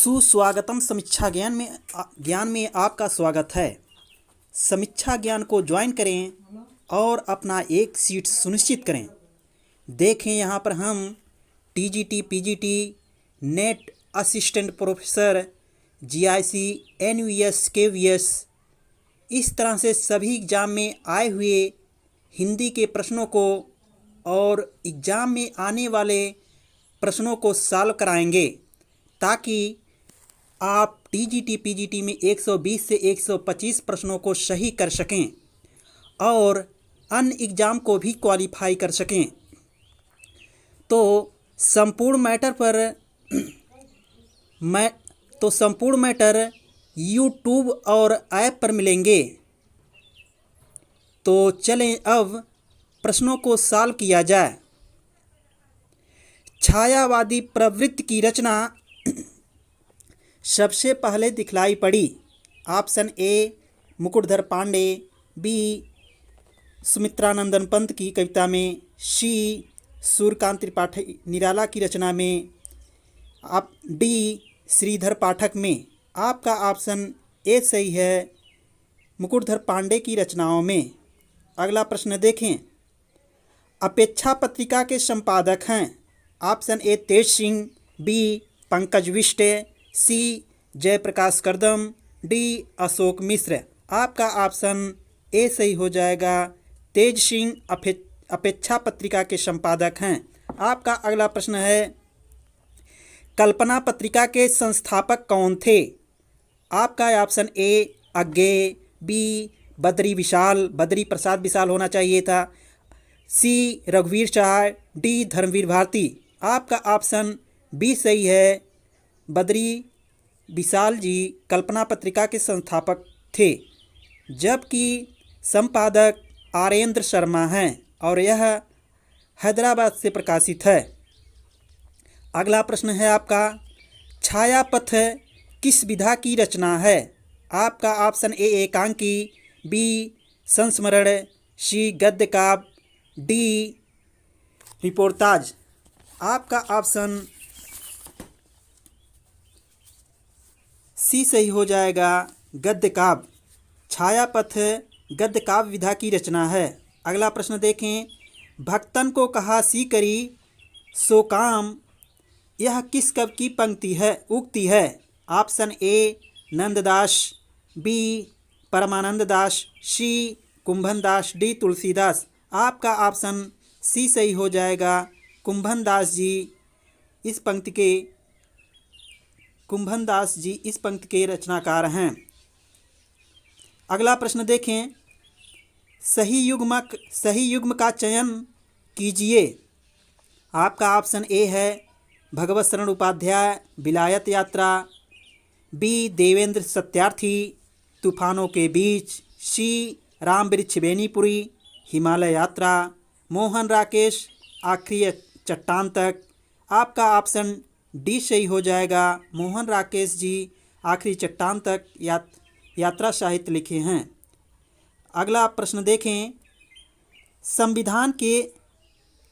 सुस्वागतम। समीक्षा ज्ञान में आपका स्वागत है। समीक्षा ज्ञान को ज्वाइन करें और अपना एक सीट सुनिश्चित करें। देखें यहाँ पर हम TGT, PGT, NET assistant professor, GIC, NVS, KVS, इस तरह से सभी एग्ज़ाम में आए हुए हिंदी के प्रश्नों को और एग्ज़ाम में आने वाले प्रश्नों को सॉल्व कराएंगे ताकि आप टीजीटी, पीजीटी में 120 से 125 प्रश्नों को सही कर सकें और अन्य एग्ज़ाम को भी क्वालिफाई कर सकें। तो संपूर्ण मैटर यूट्यूब और ऐप पर मिलेंगे। तो चलें अब प्रश्नों को सॉल्व किया जाए। छायावादी प्रवृत्ति की रचना सबसे पहले दिखलाई पड़ी। Option A Mukutdhar Pandey, B Sumitranandan Pant की कविता में, सी सूर्यकांत त्रिपाठी निराला की रचना में, आप डी श्रीधर पाठक में। आपका ऑप्शन ए सही है, मुकुटधर पांडे की रचनाओं में। अगला प्रश्न देखें। अपेक्षा पत्रिका के संपादक हैं। Option A Tej Singh, B Pankaj Bisht, C Jaiprakash Kardam, D Ashok Mishra. आपका ऑप्शन ए सही हो जाएगा, तेज सिंह अपेक्षा पत्रिका के संपादक हैं। आपका अगला प्रश्न है, कल्पना पत्रिका के संस्थापक कौन थे? आपका option A Agyeya, B Badri Prasad Vishal होना चाहिए था, सी रघुवीर शाह, डी धर्मवीर भारती। आपका ऑप्शन बी सही है, बद्री विशाल जी कल्पना पत्रिका के संस्थापक थे, जबकि संपादक आरेंद्र शर्मा हैं और यह हैदराबाद से प्रकाशित है। अगला प्रश्न है आपका, छायापथ किस विधा की रचना है? आपका ऑप्शन ए एकांकी, बी संस्मरण, सी गद्य काव्य, डी रिपोर्टाज। आपका ऑप्शन सी सही हो जाएगा, गद्य काव्य। छायापथ गद्य काव्य विधा की रचना है। अगला प्रश्न देखें। भक्तन को कहा सी करी सो काम, यह किस कवि की उक्ति है? Option A Nanddas, B Parmanand Das, C Kumbhan Das, D Tulsidas. आपका ऑप्शन सी सही हो जाएगा, कुंभन दास जी इस पंक्ति के रचनाकार हैं। अगला प्रश्न देखें। सही युग्म का चयन कीजिए। आपका ऑप्शन ए है भगवत शरण उपाध्याय विलायत यात्रा, बी देवेंद्र सत्यार्थी तूफानों के बीच, सी राम वृक्ष बेनीपुरी हिमालय यात्रा, मोहन राकेश आखिरी चट्टान तक। आपका ऑप्शन डी सही हो जाएगा, मोहन राकेश जी आखिरी चट्टान तक यात्रा साहित्य लिखे हैं। अगला प्रश्न देखें। संविधान के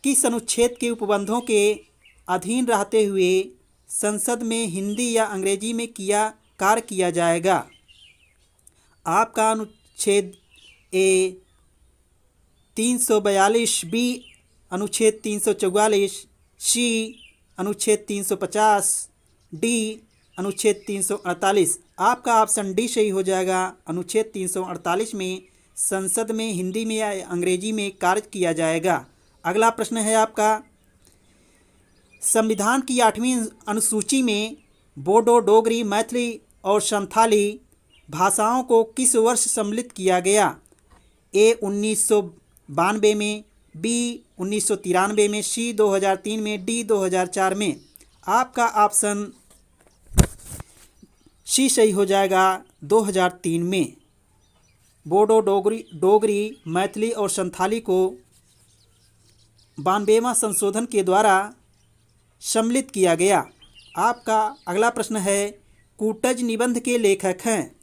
किस अनुच्छेद के उपबंधों के अधीन रहते हुए संसद में हिंदी या अंग्रेजी में कार्य किया जाएगा? आपका अनुच्छेद ए 342, बी अनुच्छेद 344, सी अनुच्छेद 350, डी अनुच्छेद 348। आपका ऑप्शन डी सही हो जाएगा, अनुच्छेद 348 में संसद में हिंदी में या अंग्रेजी में कार्य किया जाएगा। अगला प्रश्न है आपका, संविधान की 8वीं अनुसूची में बोडो, डोगरी, मैथिली और संथाली भाषाओं को किस वर्ष सम्मिलित किया गया? ए 1992 में, बी 1993 में, सी 2003 में, डी 2004 में। आपका ऑप्शन सी सही हो जाएगा, 2003 में बोडो, डोगरी, मैथिली और संथाली को 92वां संशोधन के द्वारा सम्मिलित किया गया। आपका अगला प्रश्न है, कूटज निबंध के लेखक हैं।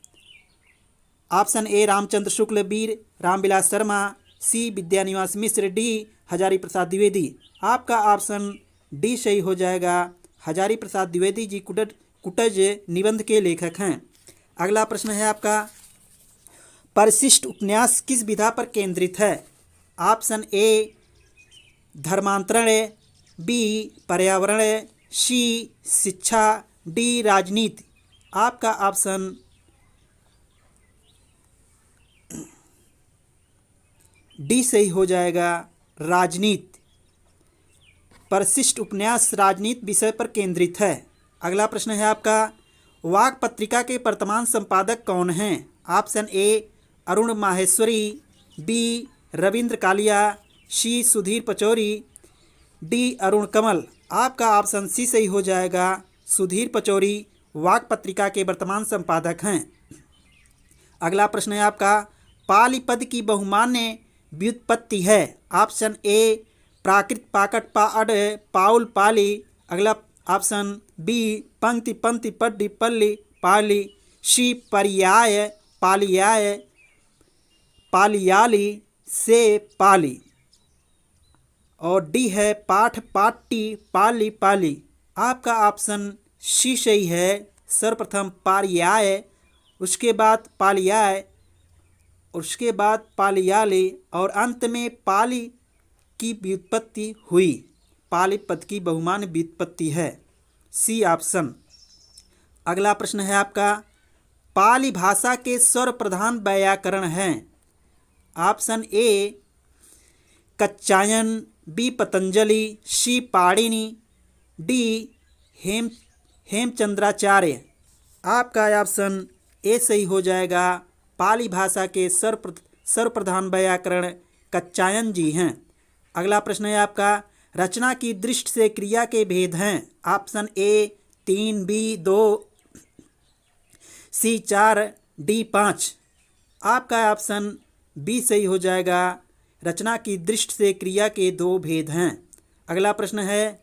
Option A Ramchandra Shukla, B Ramvilas Sharma, C Vidyaniwas Mishra, D Hazari Prasad Dwivedi. आपका ऑप्शन डी सही हो जाएगा, हजारी प्रसाद द्विवेदी जी कुटज निबंध के लेखक हैं। अगला प्रश्न है आपका, परिशिष्ट उपन्यास किस विधा पर केंद्रित है? ऑप्शन ए धर्मांतरण, बी पर्यावरण, सी शिक्षा, डी राजनीति। आपका ऑप्शन डी सही हो जाएगा, राजनीति। परिशिष्ट उपन्यास राजनीति विषय पर केंद्रित है। अगला प्रश्न है आपका, वाक पत्रिका के वर्तमान संपादक कौन हैं? Option A Arun Maheshwari, B Ravindra Kalia, C Sudhir Pachauri, D Arun Kamal. आपका ऑप्शन सी सही हो जाएगा, सुधीर पचौरी वाक पत्रिका के वर्तमान संपादक हैं। अगला प्रश्न है आपका, पाली पद की बहुमान्य व्युत्पत्ति है? ऑप्शन ए प्राकृत पाकट पाअड पाउल पाली। अगला ऑप्शन बी पंक्ति पंक्ति पड्डी पल्ली पाली, सी पर्याय पालियाय पालियाली से पाली, और डी है पाठ पाट्टी पाली पाली। आपका ऑप्शन सी सही है। सर्वप्रथम पर्याय, उसके बाद पालियाय, उसके बाद पालियाली, और अंत में पाली की व्युत्पत्ति हुई। पाली पद की बहुमान्य व्युत्पत्ति है, सी ऑप्शन। अगला प्रश्न है आपका, पाली भाषा के स्वर प्रधान व्याकरण हैं? Option A Kachchayan, B Patanjali, C Panini, D Hemchandracharya. आपका ऑप्शन ए सही हो जाएगा। पाली भाषा के सर्वप्रधान व्याकरण कच्चायन जी हैं। अगला प्रश्न है आपका, रचना की दृष्टि से क्रिया के भेद हैं? Option A 3, B 2, C 4, D 5। आपका ऑप्शन बी सही हो जाएगा। रचना की दृष्टि से क्रिया के 2 भेद हैं। अगला प्रश्न है,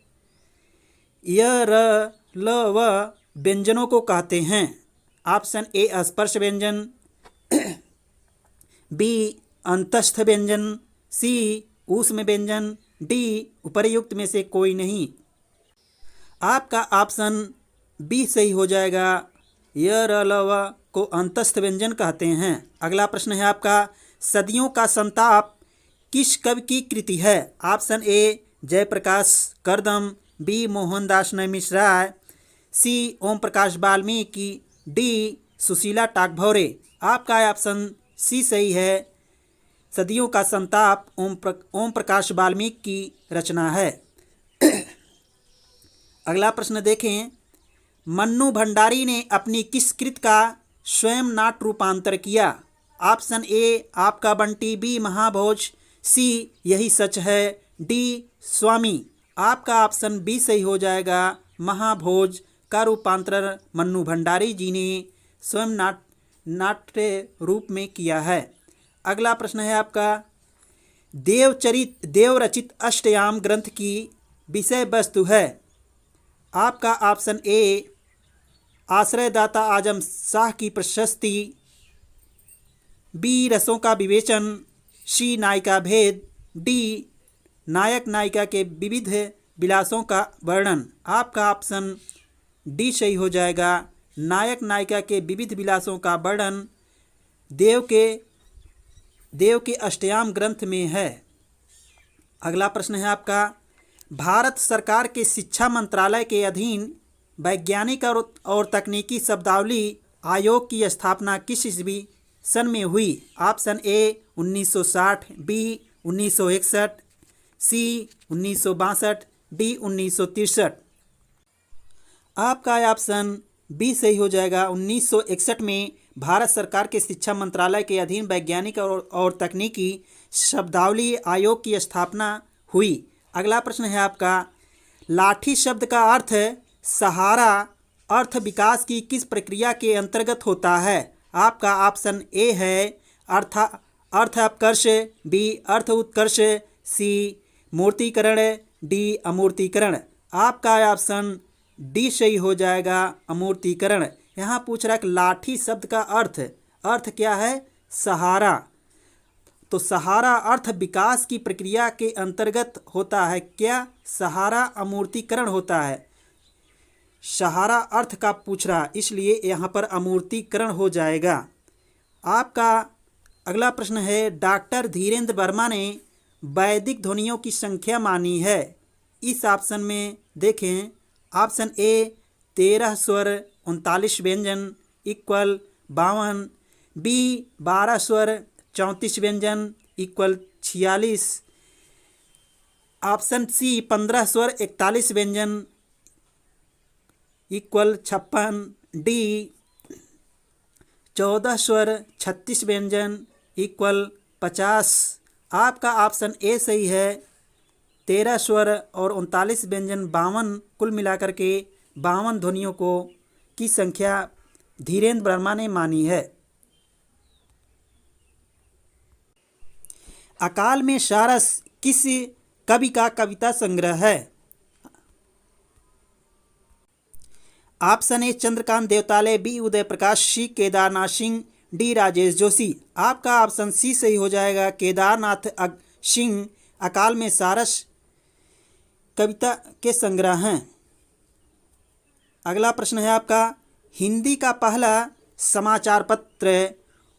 य र ल व व्यंजनों को कहते हैं? ऑप्शन ए स्पर्श व्यंजन, बी अंतस्थ व्यंजन, सी ऊष्म व्यंजन, डी उपर्युक्त में से कोई नहीं। आपका ऑप्शन बी सही हो जाएगा। य र ल व को अंतस्थ व्यंजन कहते हैं। अगला प्रश्न है आपका, सदियों का संताप किस कवि की कृति है? Option A Jaiprakash Kardam, B Mohandas Mishra, C Om Prakash Valmiki, D Sushila Takbhaure. आपका ऑप्शन सी सही है। सदियों का संताप ओम प्रकाश वाल्मीकि की रचना है। अगला प्रश्न देखें, मन्नू भंडारी ने अपनी किस कृत का स्वयं नाट रूपांतर किया? ऑप्शन ए आपका बंटी, बी महाभोज, सी यही सच है, डी स्वामी। आपका ऑप्शन बी सही हो जाएगा। महाभोज का रूपांतरण मन्नू भंडारी जी ने स्वयं नाट्य रूप में किया है। अगला प्रश्न है आपका, देवरचित अष्टयाम ग्रंथ की विषय वस्तु है? आपका ऑप्शन ए आश्रयदाता आजम शाह की प्रशस्ति, बी रसों का विवेचन, सी नायिका भेद, डी नायक नायिका के विविध विलासों का वर्णन। आपका ऑप्शन डी सही हो जाएगा। नायक नायिका के विविध विलासों का वर्णन देव के अष्टयाम ग्रंथ में है। अगला प्रश्न है आपका, भारत सरकार के शिक्षा मंत्रालय के अधीन वैज्ञानिक और तकनीकी शब्दावली आयोग की स्थापना किस ईस्वी सन में हुई? Option A 1960, B 1961, C 1962, D 1963। आपका ऑप्शन बी सही हो जाएगा। 1961 में भारत सरकार के शिक्षा मंत्रालय के अधीन वैज्ञानिक और तकनीकी शब्दावली आयोग की स्थापना हुई। अगला प्रश्न है आपका, लाठी शब्द का अर्थ सहारा अर्थ विकास की किस प्रक्रिया के अंतर्गत होता है? आपका ऑप्शन ए है अर्थ अपकर्ष, बी अर्थ उत्कर्ष, सी मूर्तिकरण, डी अमूर्तिकरण। आपका ऑप्शन डी सही हो जाएगा, अमूर्तिकरण। यहाँ पूछ रहा है कि लाठी शब्द का अर्थ क्या है? सहारा। तो सहारा अर्थ विकास की प्रक्रिया के अंतर्गत होता है क्या? सहारा अमूर्तिकरण होता है। सहारा अर्थ का पूछ रहा, इसलिए यहाँ पर अमूर्तीकरण हो जाएगा। आपका अगला प्रश्न है, डॉक्टर धीरेन्द्र वर्मा ने वैदिक ध्वनियों की संख्या मानी है। इस ऑप्शन में देखें, ऑप्शन ए 13 स्वर 39 व्यंजन इक्वल 52, बी 12 स्वर 34 व्यंजन इक्वल 46, ऑप्शन सी 15 स्वर 41 व्यंजन इक्वल 56, डी 14 स्वर 36 व्यंजन इक्वल 50। आपका ऑप्शन ए सही है। 13 स्वर और 39 व्यंजन 52, कुल मिलाकर के 52 ध्वनियों को की संख्या धीरेन्द्र वर्मा ने मानी है। अकाल में सारस किस कवि का कविता संग्रह है? Option A Chandrakant Devtale, B Uday Prakash, C Kedarnath Singh, D Rajesh Joshi. आपका ऑप्शन सी सही हो जाएगा। केदारनाथ सिंह अकाल में सारस कविता के संग्रह हैं। अगला प्रश्न है आपका, हिंदी का पहला समाचार पत्र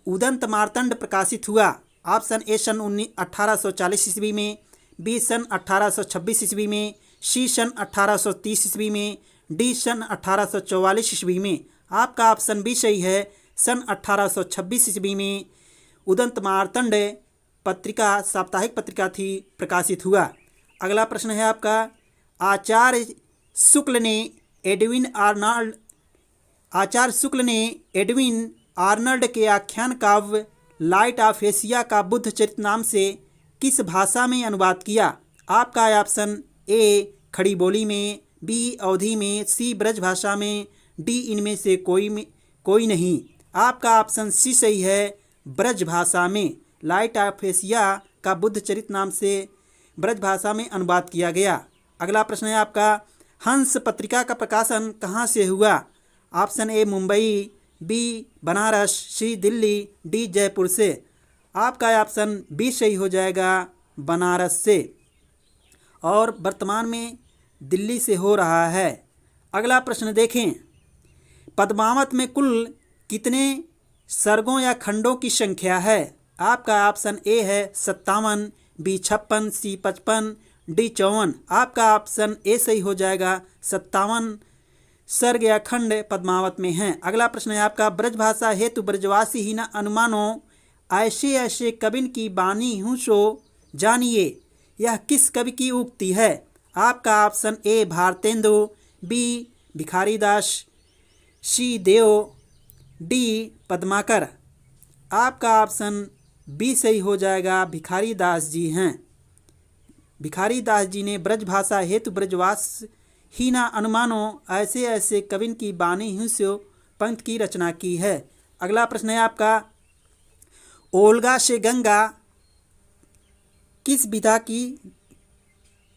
उदंत मार्तंड प्रकाशित हुआ। ऑप्शन ए सन 1840 ईस्वी में, बी सन 1826 ईस्वी में, सी सन 1830 ईस्वी में, डी सन 1844 ईस्वी में। आपका ऑप्शन बी सही है। सन 1826 ईस्वी में उदंत मार्तंड पत्रिका साप्ताहिक पत्रिका थी, प्रकाशित हुआ। अगला प्रश्न है आपका, आचार्य शुक्ल ने एडविन आर्नल्ड के आख्यान काव्य लाइट ऑफ एशिया का बुद्ध चरित नाम से किस भाषा में अनुवाद किया? आपका ऑप्शन ए खड़ी बोली में, बी अवधी में, सी ब्रज भाषा में, डी इनमें से कोई नहीं। आपका ऑप्शन सी सही है, ब्रज भाषा में। लाइट ऑफ एशिया का बुद्ध चरित नाम से ब्रज भाषा में अनुवाद किया गया। अगला प्रश्न है आपका, हंस पत्रिका का प्रकाशन कहाँ से हुआ? Option A Mumbai, B Banaras, C Delhi, D Jaipur से। आपका ऑप्शन बी सही हो जाएगा, बनारस से, और वर्तमान में दिल्ली से हो रहा है। अगला प्रश्न देखें, पद्मावत में कुल कितने सर्गों या खंडों की संख्या है? आपका ऑप्शन ए है 57, बी 56, सी 55, डी 54। आपका ऑप्शन ए सही हो जाएगा। 57 सर्ग या खंड पद्मावत में हैं। अगला प्रश्न है आपका, ब्रजभाषा हेतु ब्रजवासी ही न अनुमानो ऐसे ऐसे कविन की बानी हूँ सो जानिए, यह किस कवि की उक्ति है? आपका option A Bharatendu, B Bhikharidas, C Dev, D Padmakar. आपका ऑप्शन बी सही हो जाएगा, भिखारीदास जी हैं। भिखारीदास जी ने ब्रजभाषा हेतु ब्रजवास हीना अनुमानो ऐसे ऐसे कविन की बानी हुस्यो पंक्ति की रचना की है। अगला प्रश्न है आपका, ओल्गा से गंगा किस विधा की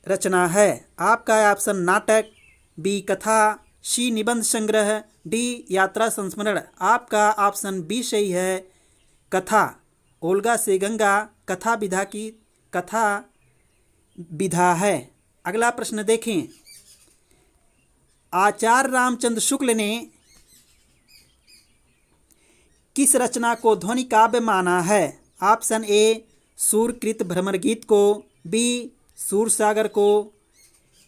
रचना है? आपका ऑप्शन नाटक, बी कथा, सी निबंध संग्रह, डी यात्रा संस्मरण। आपका ऑप्शन बी सही है, कथा। ओल्गा से गंगा कथा विधा है। अगला प्रश्न देखें, आचार्य रामचंद्र शुक्ल ने किस रचना को ध्वनि काव्य माना है? ऑप्शन ए सूरकृत भ्रमर गीत को, बी सूरसागर को,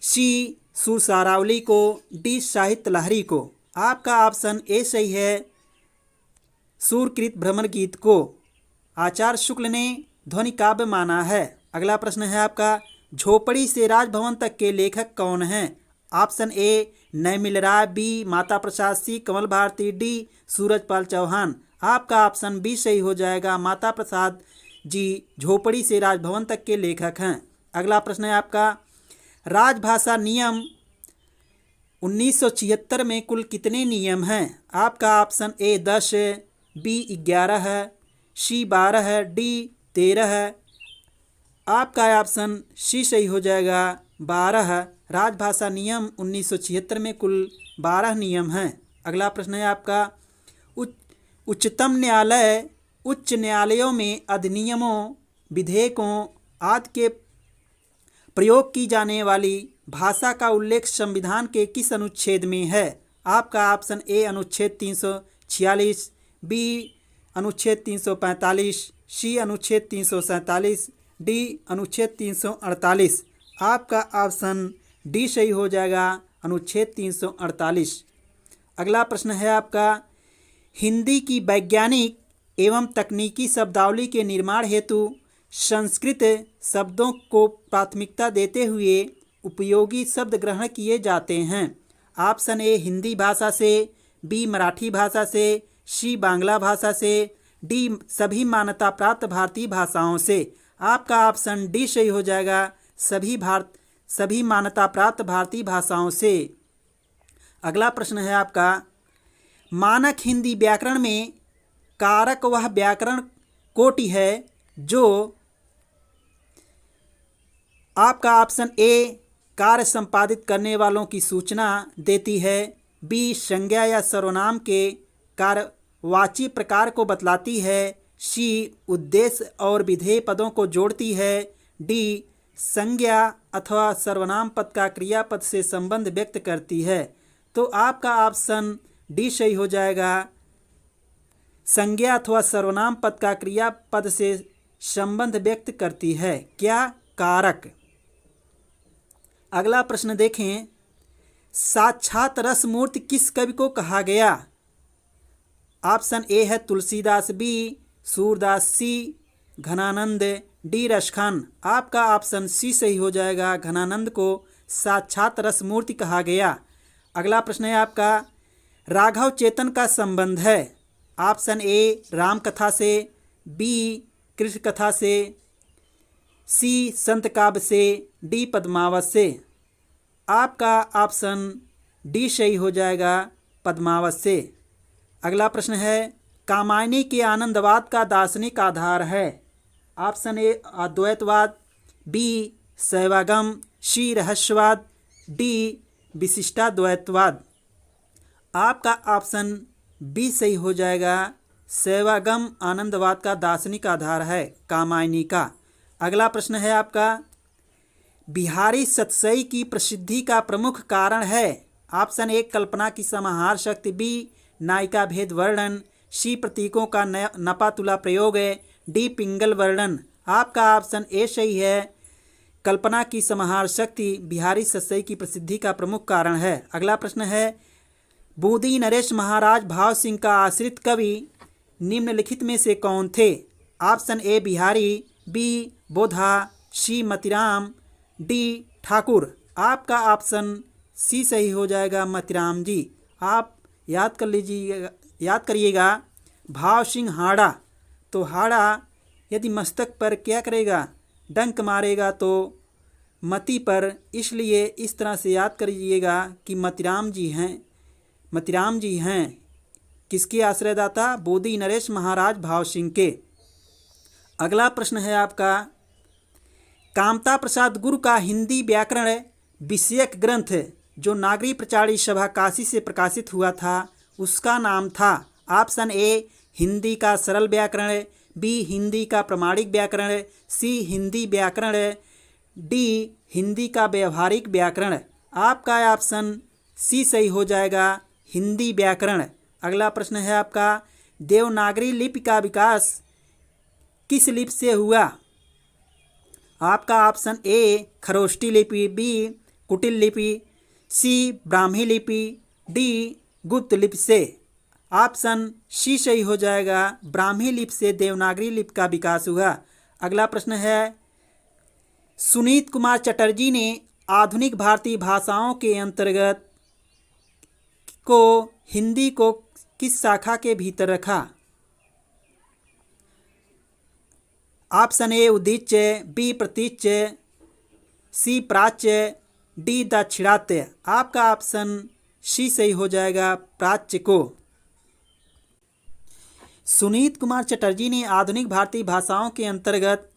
सी सुरसारावली को, डी साहित्य लहरी को। आपका ऑप्शन ए सही है, सूरकृत भ्रमर गीत को आचार्य शुक्ल ने ध्वनि काव्य माना है। अगला प्रश्न है आपका, झोपड़ी से राजभवन तक के लेखक कौन हैं? ऑप्शन ए नैमिल राय, बी माता प्रसाद, सी कमल भारती, डी सूरजपाल चौहान। आपका ऑप्शन बी सही हो जाएगा, माता प्रसाद जी झोपड़ी से राजभवन तक के लेखक हैं। अगला प्रश्न है आपका, राजभाषा नियम 1976 में कुल कितने नियम हैं? आपका ऑप्शन ए 10 है, बी 11 है, सी 12 है, डी 13 है। आपका ऑप्शन सी सही हो जाएगा, 12। राजभाषा नियम 1976 में कुल 12 नियम हैं। अगला प्रश्न है आपका, उच्चतम न्यायालय उच्च न्यायालयों में अधिनियमों, विधेयकों आदि के प्रयोग की जाने वाली भाषा का उल्लेख संविधान के किस अनुच्छेद में है? आपका ऑप्शन ए अनुच्छेद 346, बी अनुच्छेद 345, सी अनुच्छेद 347, डी अनुच्छेद 348। आपका ऑप्शन डी सही हो जाएगा, अनुच्छेद 348। अगला प्रश्न है आपका, हिंदी की वैज्ञानिक एवं तकनीकी शब्दावली के निर्माण हेतु संस्कृत शब्दों को प्राथमिकता देते हुए उपयोगी शब्द ग्रहण किए जाते हैं। ऑप्शन ए हिंदी भाषा से, बी मराठी भाषा से, सी बांग्ला भाषा से, डी सभी मान्यता प्राप्त भारतीय भाषाओं से। आपका ऑप्शन डी सही हो जाएगा, सभी मान्यता प्राप्त भारतीय भाषाओं से। अगला प्रश्न है आपका, मानक हिंदी व्याकरण में कारक वह व्याकरण कोटि है जो, आपका ऑप्शन ए कार्य संपादित करने वालों की सूचना देती है, बी संज्ञा या सर्वनाम के कार्यवाची प्रकार को बतलाती है, सी उद्देश्य और विधेय पदों को जोड़ती है, डी संज्ञा अथवा सर्वनाम पद का क्रियापद से संबंध व्यक्त करती है। तो आपका ऑप्शन डी सही हो जाएगा, संज्ञा अथवा सर्वनाम पद का क्रियापद से संबंध व्यक्त करती है। क्या? कारक। अगला प्रश्न देखें, साक्षात रसमूर्ति किस कवि को कहा गया? ऑप्शन ए है तुलसीदास, बी सूरदास, सी घनानंद, डी रसखान। आपका ऑप्शन सी सही हो जाएगा, घनानंद को साक्षात रसमूर्ति कहा गया। अगला प्रश्न है आपका, राघव चेतन का संबंध है। ऑप्शन ए राम कथा से, बी कृष्ण कथा से, सी संत काव्य से, डी पद्मावत से। आपका ऑप्शन डी सही हो जाएगा, पद्मावत से। अगला प्रश्न है, कामायनी के आनंदवाद का दार्शनिक आधार है। ऑप्शन ए अद्वैतवाद, बी शैवागम, सी रहस्यवाद, डी विशिष्टाद्वैतवाद। आपका ऑप्शन बी सही हो जाएगा, शैवागम आनंदवाद का दार्शनिक आधार है कामायनी का। अगला प्रश्न है आपका, बिहारी सतसई की प्रसिद्धि का प्रमुख कारण है। ऑप्शन ए कल्पना की समाहार शक्ति, बी नायिका भेद वर्णन, सी प्रतीकों का नपा तुला प्रयोग है, डी पिंगल वर्णन। आपका ऑप्शन ए सही है, कल्पना की समाहार शक्ति बिहारी सतसई की प्रसिद्धि का प्रमुख कारण है। अगला प्रश्न है, बूंदी नरेश महाराज भाव सिंह का आश्रित कवि निम्नलिखित में से कौन थे? Option A Bihari, B Bodha, C Matiram, D Thakur. आपका ऑप्शन सी सही हो जाएगा, मतिराम जी। आप याद करिएगा भाव सिंह हाड़ा, तो हाड़ा यदि मस्तक पर क्या करेगा, डंक मारेगा तो मति पर, इसलिए इस तरह से याद करिएगा कि मतिराम जी हैं किसके आश्रयदाता? बोधी नरेश महाराज भाव सिंह के। अगला प्रश्न है आपका, कामता प्रसाद गुरु का हिंदी व्याकरण विषयक ग्रंथ जो नागरी प्रचारी सभा काशी से प्रकाशित हुआ था उसका नाम था। ऑप्शन ए हिंदी का सरल व्याकरण, बी हिंदी का प्रमाणिक व्याकरण, सी हिंदी व्याकरण, डी हिंदी का व्यवहारिक व्याकरण। आपका ऑप्शन सी सही हो जाएगा, हिंदी व्याकरण। अगला प्रश्न है आपका, देवनागरी लिपि का विकास किस लिपि से हुआ? आपका ऑप्शन ए खरोष्टी लिपि, बी कुटिल लिपि, सी ब्राह्मी लिपि, डी गुप्त लिपि से। ऑप्शन सी सही हो जाएगा, ब्राह्मी लिपि से देवनागरी लिपि का विकास हुआ। अगला प्रश्न है, सुनीत कुमार चटर्जी ने आधुनिक भारतीय भाषाओं के अंतर्गत को हिंदी को किस शाखा के भीतर रखा? ऑप्शन ए उदीच्य, बी प्रतीच्य, सी प्राच्य, डी दाक्षिणात्य। आपका ऑप्शन सी सही हो जाएगा, प्राच्य को। सुनीत कुमार चटर्जी ने आधुनिक भारतीय भाषाओं के अंतर्गत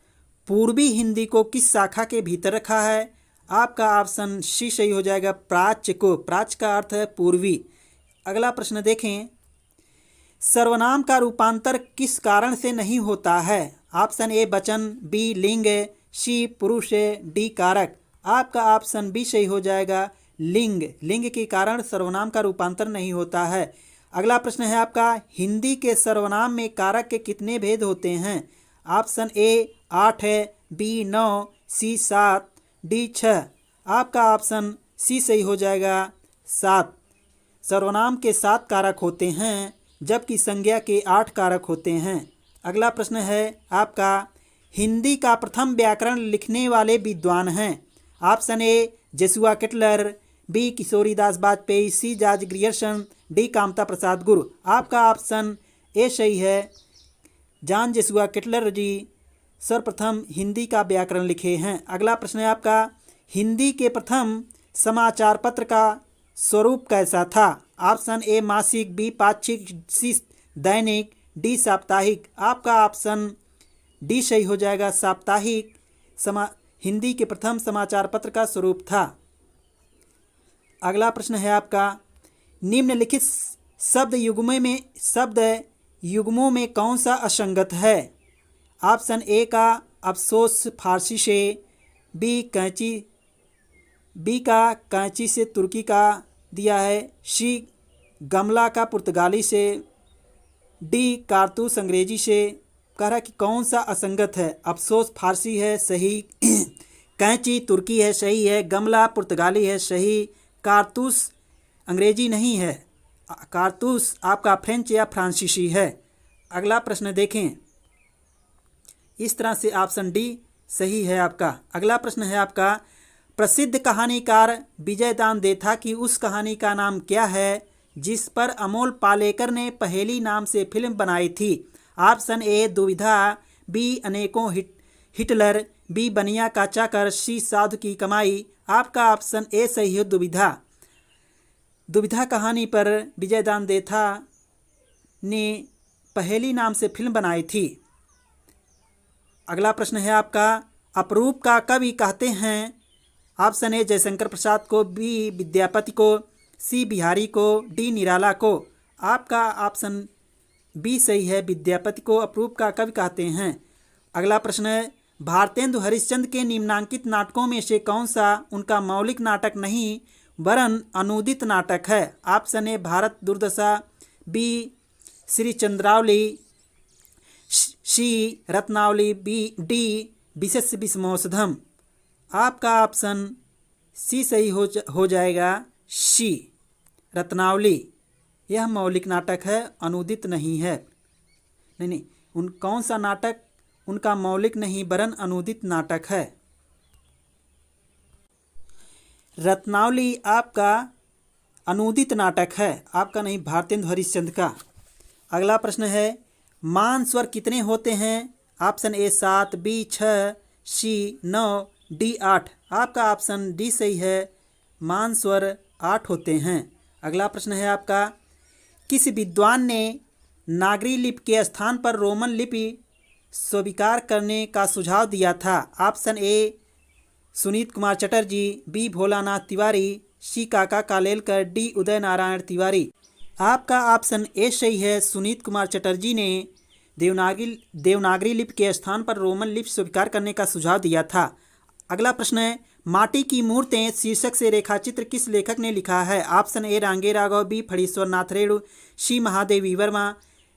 पूर्वी हिंदी को किस शाखा के भीतर रखा है? आपका ऑप्शन सी सही हो जाएगा, प्राच्य को। प्राच्य का अर्थ है पूर्वी। अगला प्रश्न देखें, सर्वनाम का रूपांतर किस कारण से नहीं होता है? ऑप्शन ए वचन, बी लिंग, सी पुरुष, डी कारक। आपका ऑप्शन बी सही हो जाएगा। लिंग, लिंग के कारण सर्वनाम का रूपांतर नहीं होता है। अगला प्रश्न है आपका, हिंदी के सर्वनाम में कारक के कितने भेद होते हैं? ऑप्शन ए 8 है, बी 9, सी 7, डी 6। आपका ऑप्शन सी सही हो जाएगा, 7। सर्वनाम के 7 कारक होते हैं जबकि संज्ञा के 8 कारक होते हैं। अगला प्रश्न है आपका, हिंदी का प्रथम व्याकरण लिखने वाले विद्वान हैं? Option A Joshua Ketelaar, B Kishoridas Vajpeyi, C George Grierson, D Kamta Prasad Guru. आपका ऑप्शन ए सही है। जॉन जेसुआ केटलर जी सर्वप्रथम हिंदी का व्याकरण लिखे हैं। अगला प्रश्न है आपका, हिंदी के प्रथम समाचार पत्र का स्वरूप कैसा था? ऑप्शन ए मासिक, बी पाक्षिक, सी दैनिक, डी साप्ताहिक। आपका ऑप्शन डी सही हो जाएगा, साप्ताहिक हिंदी के प्रथम समाचार पत्र का स्वरूप था। अगला प्रश्न है आपका, निम्नलिखित शब्द युग्मों में कौन सा असंगत है? ऑप्शन ए का अफसोस फारसी से, बी का कैंची से तुर्की का दिया है, सी गमला का पुर्तगाली से, डी कारतूस अंग्रेजी से। कह रहा है कि कौन सा असंगत है? अफसोस फारसी है, सही। कैंची तुर्की है, सही है। गमला पुर्तगाली है, सही। कारतूस अंग्रेजी नहीं है, कारतूस आपका फ्रेंच या फ्रांसीसी है। अगला प्रश्न देखें, इस तरह से ऑप्शन डी सही है आपका। अगला प्रश्न है आपका, प्रसिद्ध कहानीकार विजयदान देथा की उस कहानी का नाम क्या है जिस पर अमोल पालेकर ने पहेली नाम से फिल्म बनाई थी? ऑप्शन ए दुविधा, बी अनेकों हिटलर, बी बनिया का चाकर, सी साधु की कमाई। आपका ऑप्शन ए सही है, दुविधा। दुविधा कहानी पर विजयदान देथा ने पहेली नाम से फिल्म बनाई थी। अगला प्रश्न है आपका, अपरूप का कवि कहते हैं? ऑप्शन ए जयशंकर प्रसाद को, बी विद्यापति को, सी बिहारी को, डी निराला को। आपका ऑप्शन बी सही है, विद्यापति को अपरूप का कवि कहते हैं। अगला प्रश्न है, भारतेंदु हरिश्चंद्र के निम्नांकित नाटकों में से कौन सा उनका मौलिक नाटक नहीं वरन अनूदित नाटक है? ऑप्शन ए भारत दुर्दशा, बी श्री चंद्रावली, सी रत्नावली, बी डी विशेष विषमौषधम। आपका ऑप्शन सी सही हो जाएगा, सी रत्नावली। यह मौलिक नाटक है, अनूदित नहीं है। नहीं, कौन सा नाटक उनका मौलिक नहीं वरन अनूदित नाटक है? रत्नावली आपका अनूदित नाटक है, आपका नहीं, भारतेंदु हरिश्चंद्र का। अगला प्रश्न है, मान स्वर कितने होते हैं? Option A 7, B 6, C 9, D 8। आपका ऑप्शन डी सही है, मान स्वर 8 होते हैं। अगला प्रश्न है आपका, किस विद्वान ने नागरी लिपि के स्थान पर रोमन लिपि स्वीकार करने का सुझाव दिया था? Option A Suniti Kumar Chatterji, B Bholanath Tiwari, C Kaka Kalelkar, D Uday Narayan Tiwari. आपका ऑप्शन ए सही है, सुनीत कुमार चटर्जी ने देवनागरी लिपि के स्थान पर रोमन लिपि स्वीकार करने का सुझाव दिया था। अगला प्रश्न है, माटी की मूर्तें शीर्षक से रेखाचित्र किस लेखक ने लिखा है? ऑप्शन ए रांगे राघव, बी फणीश्वर नाथ रेणु, सी महादेवी वर्मा,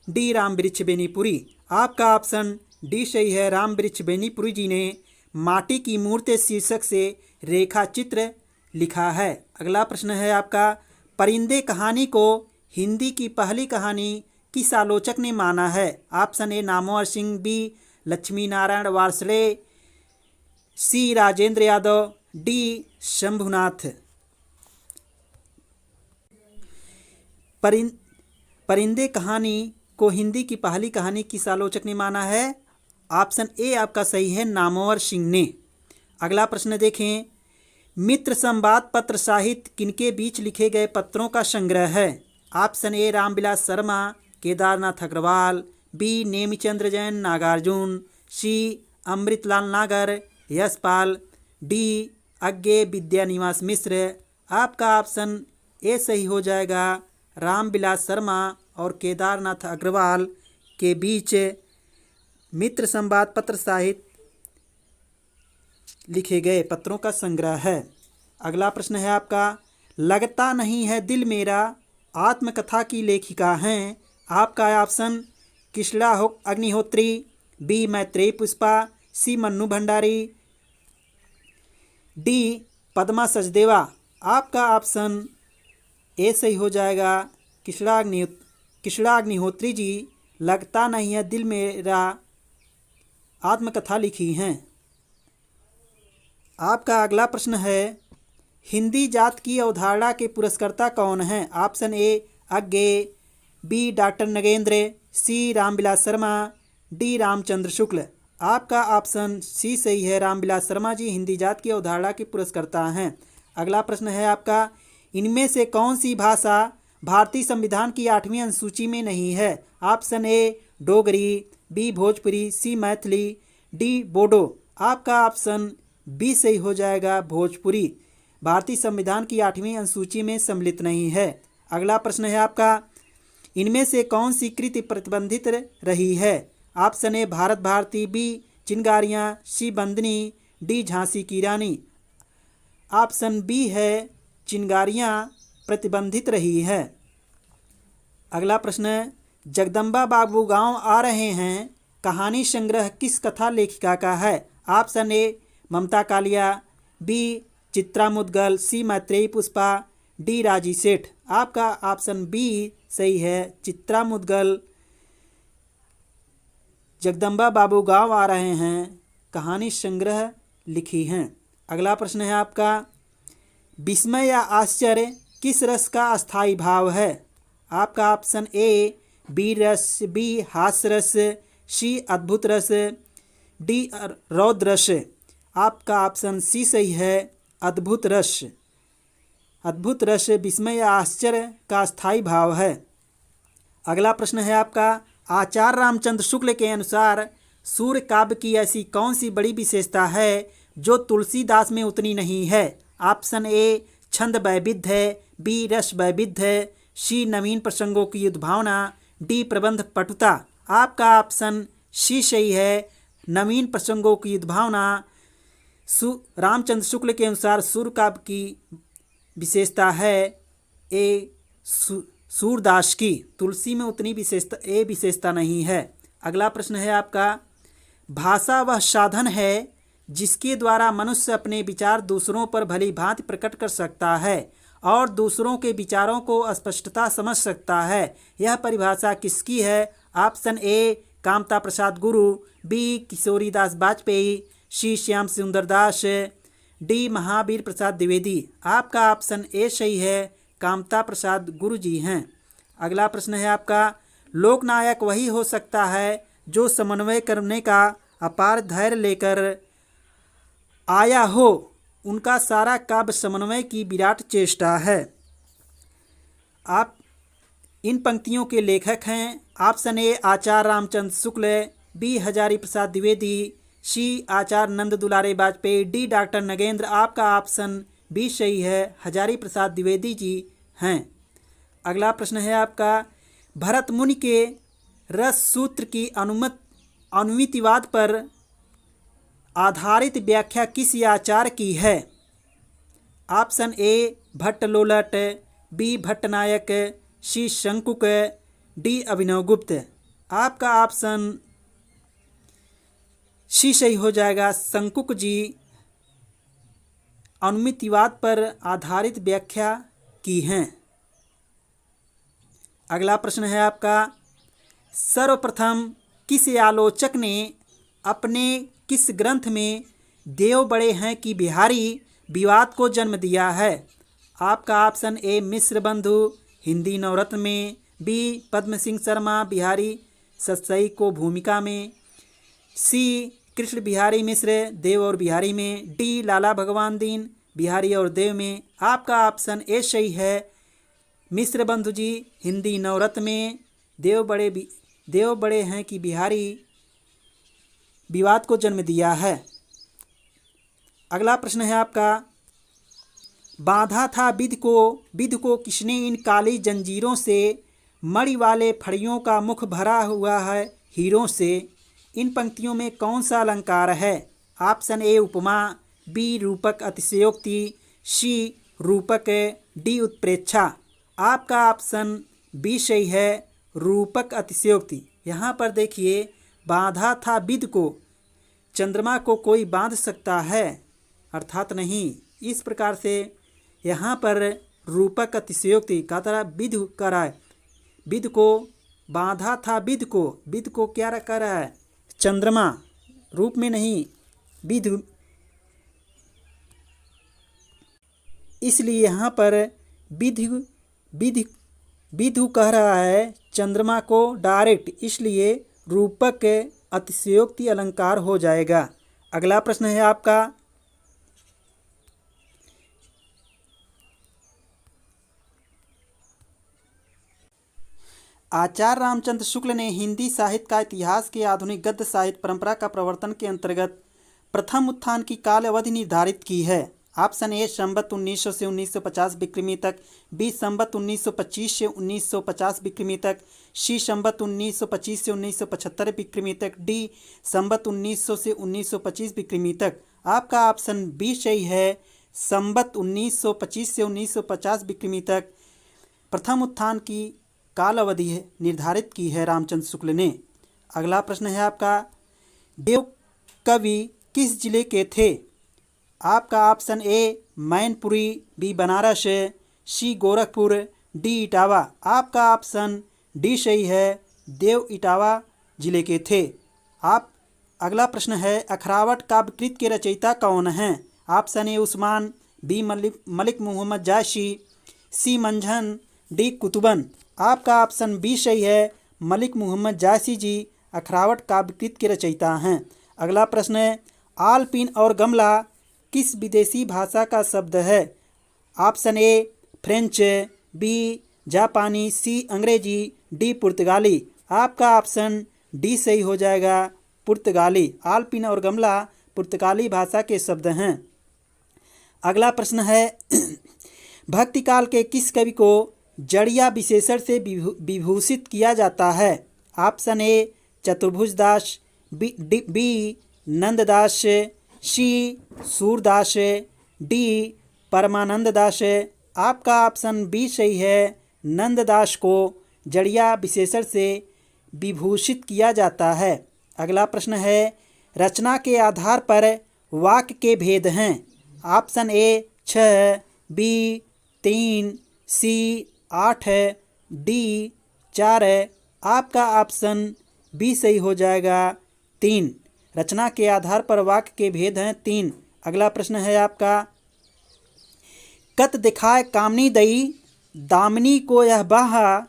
डी राम वृक्ष बेनीपुरी। आपका ऑप्शन डी सही है, राम वृक्ष बेनीपुरी जी ने माटी की मूर्तें शीर्षक से रेखाचित्र लिखा है। अगला प्रश्न है आपका, परिंदे कहानी को हिंदी की पहली कहानी किस आलोचक ने माना है? Option A Namvar Singh, B Lakshmi Narayan Varshney, C Rajendra Yadav, D Shambhunath. Parinde कहानी को हिंदी की पहली कहानी किस आलोचक ने माना है? ऑप्शन ए आपका सही है, नामवर सिंह ने। अगला प्रश्न देखें, मित्र संवाद पत्र साहित्य किनके बीच लिखे गए पत्रों का संग्रह है? Option A Ramvilas Sharma, Kedarnath Agrawal, B Nemichandra Jain Nagarjun, C Amritlal Nagar, Yashpal, D Agyeya Vidyaniwas Mishra. आपका ऑप्शन ए सही हो जाएगा, रामविलास शर्मा और केदारनाथ अग्रवाल के बीच मित्र संवाद पत्र साहित्य लिखे गए पत्रों का संग्रह है। अगला प्रश्न है आपका, लगता नहीं है दिल मेरा आत्मकथा की लेखिका हैं। आपका ऑप्शन कृष्णा अग्निहोत्री, बी मैत्रेयी पुष्पा, सी मन्नू भंडारी, डी पद्मा सचदेवा। आपका ऑप्शन ए सही हो जाएगा। कृष्णा अग्निहोत्री जी लगता नहीं है दिल मेरा आत्मकथा लिखी हैं। आपका अगला प्रश्न है, हिंदी जात की अवधारणा के पुरस्कर्ता कौन हैं? Option A Agyeya, B doctor Nagendra, C Ramvilas Sharma, D Ramchandra Shukla. आपका ऑप्शन सी सही है, रामविलास शर्मा जी हिंदी जात की अवधारणा के पुरस्कर्ता हैं। अगला प्रश्न है आपका, इनमें से कौन सी भाषा भारतीय संविधान की 8वीं अनुसूची में नहीं है? Option A Dogri, B Bhojpuri, C Maithili, D Bodo. आपका ऑप्शन बी सही हो जाएगा, भोजपुरी भारतीय संविधान की 8वीं अनुसूची में सम्मिलित नहीं है। अगला प्रश्न है आपका, इनमें से कौन सी कृति प्रतिबंधित रही है? Option A Bharat Bharati, B Chingariyan, C Bandini, D Jhansi ki Rani. Option B है चिनगारियाँ प्रतिबंधित रही है। अगला प्रश्न है, जगदम्बा बाबू गांव आ रहे हैं कहानी संग्रह किस कथा लेखिका का है? Option A Mamta Kalia, B Chitra Mudgal, C Maitreyi Pushpa, D Raji Seth. आपका ऑप्शन बी सही है, चित्रा मुदगल जगदम्बा बाबू गांव आ रहे हैं कहानी संग्रह लिखी हैं। अगला प्रश्न है आपका, विस्मय या आश्चर्य किस रस का अस्थायी भाव है? आपका ऑप्शन ए वीर रस, बी हास्य रस, सी अद्भुत रस, डी रौद्र रस। आपका ऑप्शन सी सही है, अद्भुत रस। अद्भुत रस विस्मय या आश्चर्य का स्थायी भाव है। अगला प्रश्न है आपका, आचार्य रामचंद्र शुक्ल के अनुसार सूर्य काव्य की ऐसी कौन सी बड़ी विशेषता है जो तुलसीदास में उतनी नहीं है? ऑप्शन ए छंद वैविध्य है, बी रस वैविध्य है, सी नवीन प्रसंगों की उद्भावना, डी प्रबंध पटुता। आपका ऑप्शन सी सही है, नवीन प्रसंगों की उद्भावना। रामचंद्र शुक्ल के अनुसार सूर्य काव्य की विशेषता है ए सूरदास की, तुलसी में उतनी विशेषता नहीं है। अगला प्रश्न है आपका, भाषा वह साधन है जिसके द्वारा मनुष्य अपने विचार दूसरों पर भली भांति प्रकट कर सकता है और दूसरों के विचारों को स्पष्टता समझ सकता है। यह परिभाषा किसकी है? ऑप्शन ए कामता प्रसाद गुरु, बी किशोरीदास वाजपेयी, सी श्याम सुंदर दास, डी महावीर प्रसाद द्विवेदी। आपका ऑप्शन ए सही है, कामता प्रसाद गुरु जी हैं। अगला प्रश्न है आपका, लोकनायक वही हो सकता है जो समन्वय करने का अपार धैर्य लेकर आया हो, उनका सारा काव्य समन्वय की विराट चेष्टा है। आप इन पंक्तियों के लेखक हैं। Option A Acharya Ramchandra Shukla, B Hazari Prasad Dwivedi, C Acharya Nand Dulare Vajpeyi, D doctor Nagendra. आपका ऑप्शन बी सही है, हजारी प्रसाद द्विवेदी जी हैं। अगला प्रश्न है आपका, भरत मुनि के रस सूत्र की अनुमितिवाद पर आधारित व्याख्या किस आचार्य की है? Option A Bhatta Lollata, B Bhatta Nayaka, C Shankuka, D Abhinavagupta. आपका ऑप्शन सी सही हो जाएगा, शंकुक जी अनुमितिवाद पर आधारित व्याख्या की हैं। अगला प्रश्न है आपका, सर्वप्रथम किस आलोचक ने अपने किस ग्रंथ में देव बड़े हैं कि बिहारी विवाद को जन्म दिया है? आपका ऑप्शन ए मिश्र बंधु हिंदी नवरत्न में, बी पद्म सिंह शर्मा बिहारी सतसई को भूमिका में, सी कृष्ण बिहारी मिश्र देव और बिहारी में, डी लाला भगवान दीन बिहारी और देव में। आपका ऑप्शन ए सही है, मिश्र बंधु जी हिंदी नवरत्न में देव बड़े हैं कि बिहारी विवाद को जन्म दिया है। अगला प्रश्न है आपका, बांधा था विध को किसने इन काली जंजीरों से, मणि वाले फड़ियों का मुख भरा हुआ है हीरों से। इन पंक्तियों में कौन सा अलंकार है? ऑप्शन ए उपमा, बी रूपक अतिशयोक्ति, सी रूपक, डी उत्प्रेक्षा। आपका ऑप्शन बी सही है, रूपक अतिशयोक्ति। यहाँ पर देखिए, बांधा था बिद को, चंद्रमा को कोई बांध सकता है, अर्थात नहीं। इस प्रकार से यहाँ पर रूपक अतिशयोक्ति का तरह विध कर रहा है। विध को बांधा था, विध को क्या कर रहा है, चंद्रमा, रूप में नहीं, विध। इसलिए यहाँ पर विधु कह रहा है चंद्रमा को डायरेक्ट, इसलिए रूपक अतिशयोक्ति अलंकार हो जाएगा। अगला प्रश्न है आपका, आचार्य रामचंद्र शुक्ल ने हिंदी साहित्य का इतिहास के आधुनिक गद्य साहित्य परंपरा का प्रवर्तन के अंतर्गत प्रथम उत्थान की काल अवधि निर्धारित की है। ऑप्शन ए संवत 1900 से 1950 विक्रमी तक, बी संवत 1925 से 1950 विक्रमी तक, सी संवत 1925 से 1975 विक्रमी तक, डी संवत 1900 से 1925 विक्रमी तक। आपका ऑप्शन बी सही है, संवत 1925 से 1950 विक्रमी तक प्रथम उत्थान की काल अवधि निर्धारित की है रामचंद्र शुक्ल ने। अगला प्रश्न है आपका, देव कवि किस जिले के थे? आपका option A Mainpuri, B Banaras, C Gorakhpur, D Etawah. आपका ऑप्शन डी सही है, देव इटावा जिले के थे। अगला प्रश्न है, अखरावट काव्यकृत के रचयिता कौन हैं? Option A Usman, B Malik Mohammad Jayasi, C Manjhan, D Qutban. आपका ऑप्शन बी सही है, मलिक मोहम्मद जायसी जी अखरावट काव्यकृत के रचयिता हैं। अगला प्रश्न है, आलपिन और गमला किस विदेशी भाषा का शब्द है? ऑप्शन ए फ्रेंच, बी जापानी, सी अंग्रेजी, डी पुर्तगाली। आपका ऑप्शन डी सही हो जाएगा, पुर्तगाली। आलपिन और गमला पुर्तगाली भाषा के शब्द हैं। अगला प्रश्न है, भक्तिकाल के किस कवि को जड़िया विशेषण से विभूषित किया जाता है? ऑप्शन ए चतुर्भुज दास, बी नंददास, सी सूरदास, डी परमानंद दास। आपका ऑप्शन बी सही है, नंददास को जड़िया विशेषण से विभूषित किया जाता है। अगला प्रश्न है, रचना के आधार पर वाक्य के भेद हैं। Option A 6, B 3, C 8, D 4 है। आपका ऑप्शन बी सही हो जाएगा, 3। रचना के आधार पर वाक्य के भेद हैं 3। अगला प्रश्न है आपका, कत दिखाए कामनी दई, दामिनी को यह बाहा,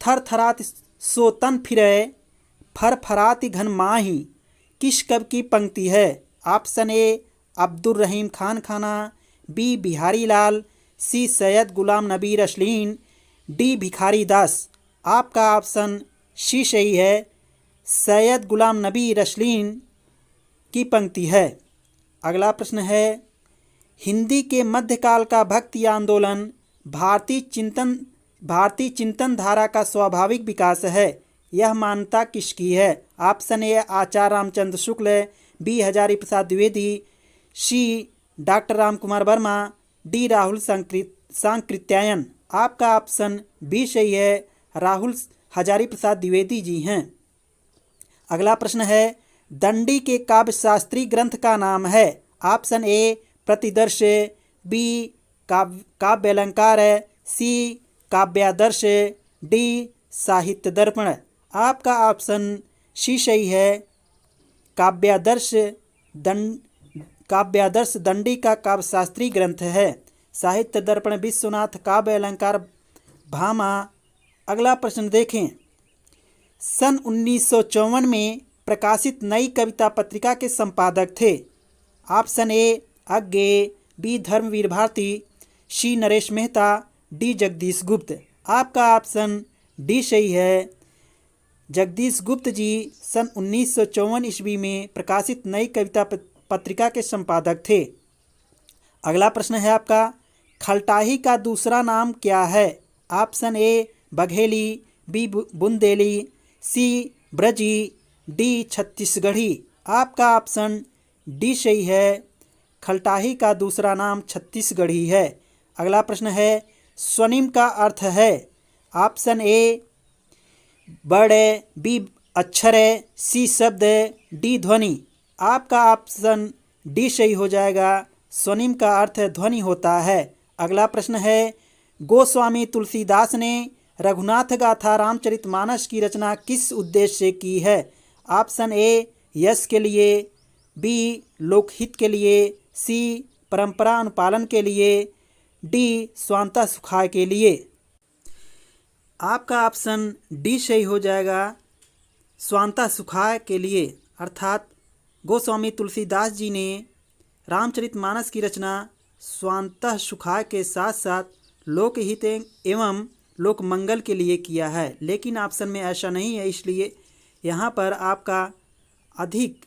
थर थरात सो तन फिरे, फर फराती घन माही। किस कवि की पंक्ति है? ऑप्शन ए अब्दुल रहीम खान खाना, बी बिहारी लाल, सी सैयद गुलाम नबी रसलीन, डी भिखारी दास। आपका ऑप्शन सी सही है, सैयद गुलाम नबी रसलीन की पंक्ति है। अगला प्रश्न है, हिंदी के मध्यकाल का भक्ति आंदोलन भारतीय चिंतन धारा का स्वाभाविक विकास है, यह मान्यता किसकी है? Option A Acharya Ramchandra Shukla, B Hazari Prasad Dwivedi, C doctor Ram Kumar Verma, D Rahul Sankrityayan. आपका ऑप्शन बी सही है, राहुल हजारी प्रसाद द्विवेदी जी हैं। अगला प्रश्न है, दंडी के काव्यशास्त्री ग्रंथ का नाम है। ऑप्शन ए प्रतिदर्श, बी काव्यालंकार, सी काव्यादर्श, डी साहित्य दर्पण। आपका ऑप्शन सी सही है, काव्यादर्श दंडी का काव्यशास्त्री ग्रंथ है। साहित्य दर्पण विश्वनाथ, काव्य अलंकार भामा। अगला प्रश्न देखें, सन 1954 में प्रकाशित नई कविता पत्रिका के संपादक थे। Option A Agyeya, B Dharamvir Bharati, C Naresh Mehta, D Jagdish Gupt. आपका ऑप्शन डी सही है, जगदीश गुप्त जी सन 1954 ईस्वी में प्रकाशित नई कविता पत्रिका के संपादक थे। अगला प्रश्न है आपका, खलटाही का दूसरा नाम क्या है? Option A Bagheli, B Bundeli, C Braji, D Chhattisgarhi. आपका ऑप्शन डी सही है, खलटाही का दूसरा नाम छत्तीसगढ़ी है। अगला प्रश्न है स्वनिम का अर्थ है। ऑप्शन ए वर्ड है, बी अक्षर है, सी शब्द है, डी ध्वनि। आपका ऑप्शन डी सही हो जाएगा। स्वनिम का अर्थ ध्वनि होता है। अगला प्रश्न है गोस्वामी तुलसीदास ने रघुनाथ गाथा रामचरितमानस की रचना किस उद्देश्य से की है। ऑप्शन ए यश के लिए, बी लोकहित के लिए, सी परंपरा अनुपालन के लिए, डी स्वांतः सुखाय के लिए। आपका ऑप्शन डी सही हो जाएगा, स्वांतः सुखाय के लिए। अर्थात गोस्वामी तुलसीदास जी ने रामचरितमानस की रचना स्वांतः सुखाय के साथ साथ लोकहित एवं लोक मंगल के लिए किया है। लेकिन ऑप्शन में ऐसा नहीं है, इसलिए यहाँ पर आपका अधिक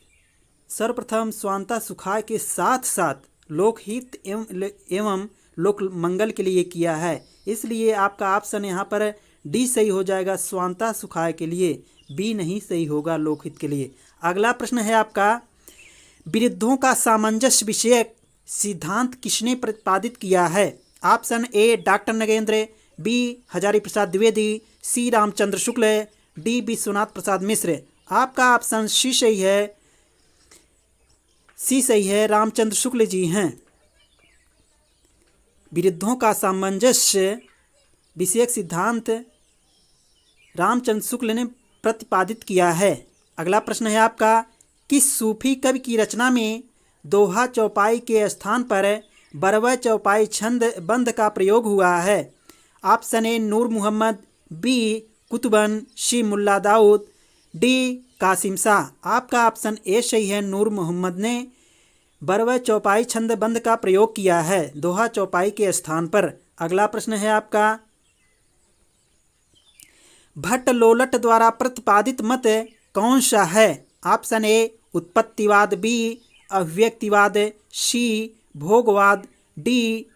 सर्वप्रथम स्वांतः सुखाय के साथ साथ लोकहित एवं लोक मंगल के लिए किया है। इसलिए आपका ऑप्शन यहाँ पर डी सही हो जाएगा, स्वांतः सुखाय के लिए। बी नहीं सही होगा, लोकहित के लिए। अगला प्रश्न है आपका विरुद्धों का सामंजस्य विषयक सिद्धांत किसने प्रतिपादित किया है। Option A doctor Nagendra, B Hazari Prasad Dwivedi, C Ramchandra Shukla, D Vishwanath Prasad Mishra. आपका ऑप्शन सी सही है, सी सही है, रामचंद्र शुक्ल जी हैं। विरुद्धों का सामंजस्य विषयक सिद्धांत रामचंद्र शुक्ल ने प्रतिपादित किया है। अगला प्रश्न है आपका किस सूफी कवि की रचना में दोहा चौपाई के स्थान पर बरवा चौपाई छंद बंद का प्रयोग हुआ है। Option A Noor Mohammad, B Qutuban, C Mulla Daud, D Qasim Shah. आपका ऑप्शन ए सही है, नूर मोहम्मद ने बरवा चौपाई छंद बंद का प्रयोग किया है दोहा चौपाई के स्थान पर। अगला प्रश्न है आपका भट्ट लोलट द्वारा प्रतिपादित मत कौन सा है। ऑप्शन ए उत्पत्तिवाद, बी अव्यक्तिवाद, सी भोगवाद, डी